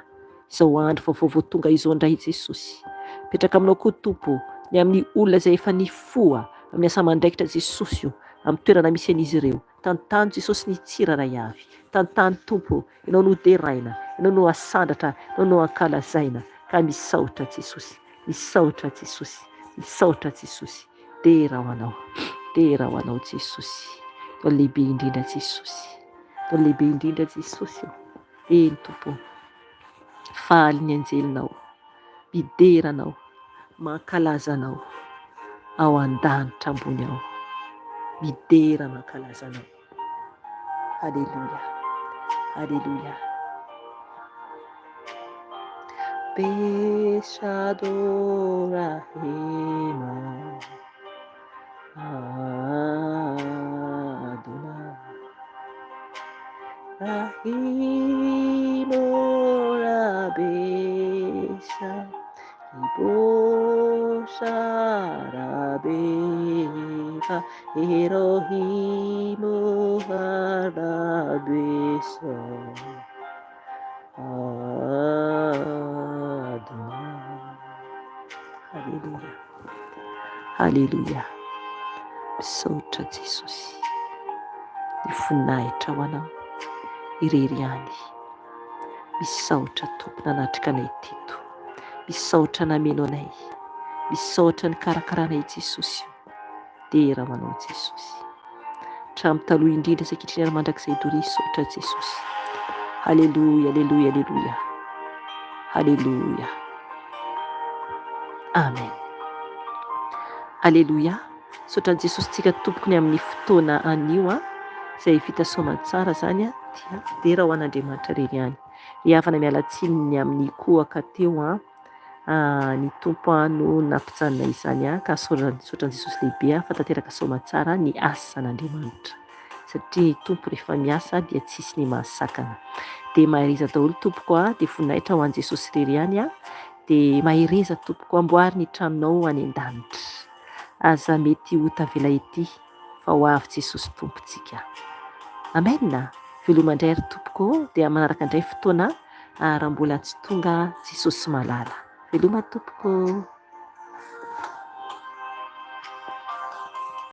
A: izao andro vaovao tonga izao indray Jesosy, petraka aminao koa Tompo ny amin'ny olona izay efa nifoa amin'ny asaman-draikitra Jesosy io, amin'ny toerana misy an'izy ireo, tantany Jesosy ny tsiraray avy, tantany Tompo, ianao no deraina, ianao no asandratra, ianao no ankalazaina, ka misaotra Jesosy, misaotra Jesosy, misaotra Jesosy. Dera ho anao Jesosy, tao lehibe indrindra Jesosy, tao lehibe indrindra Jesosy, eny Tompo, faly ny anjelinao, mideranao, mankalazanao ao an-danitra ambony ao, midera mankalazanao. Halleluja, halleluja, Pesado Rahema Adonai Rahimo Rabesha Ibosha Rabeka Elohimo Rabesha Adonai. Haleluya, haleluya. Misaotra Jesosy, ny voninahitra ho anao irery ihany. Misaotra Tompo nanatrika anay teto, misaotra nameno anay, misaotra ny karakaranay Jesosy. Dera ho anao Jesosy, hatramin'ny taloha indrindra ankehitriny ary mandrakizay doria. Misaotra Jesosy. Haleluya, haleluya, haleluya, haleluya. Amen. Haleluya. Misaotra Jesosy tsika tompokony amin'ny fotoana anio izay vita soamantsara zany dia dera ho an'Andriamanitra irery ihany. Hiavana mialatsininy amin'ny kohaka teo ny tompo no nampijanona izany ka misaotra Jesosy lehibe fa tanteraka soamantsara ny asan'Andriamanitra, satria ny tompo rehefa miasa dia tsisy ny mahasakana. Dia mahireza daholo tompoko dia voninahitra ho an'i Jesosy irery ihany dia mahireza tompoko amboary ny tranonao any an-danitra. Aza mety ho tavela ety fa ho avy Jesosy tompontsika. Amen. Velomandray ary tompoko dia manaraka indray fotoana raha mbola tsy tonga Jesosy malala. Veloma tompoko.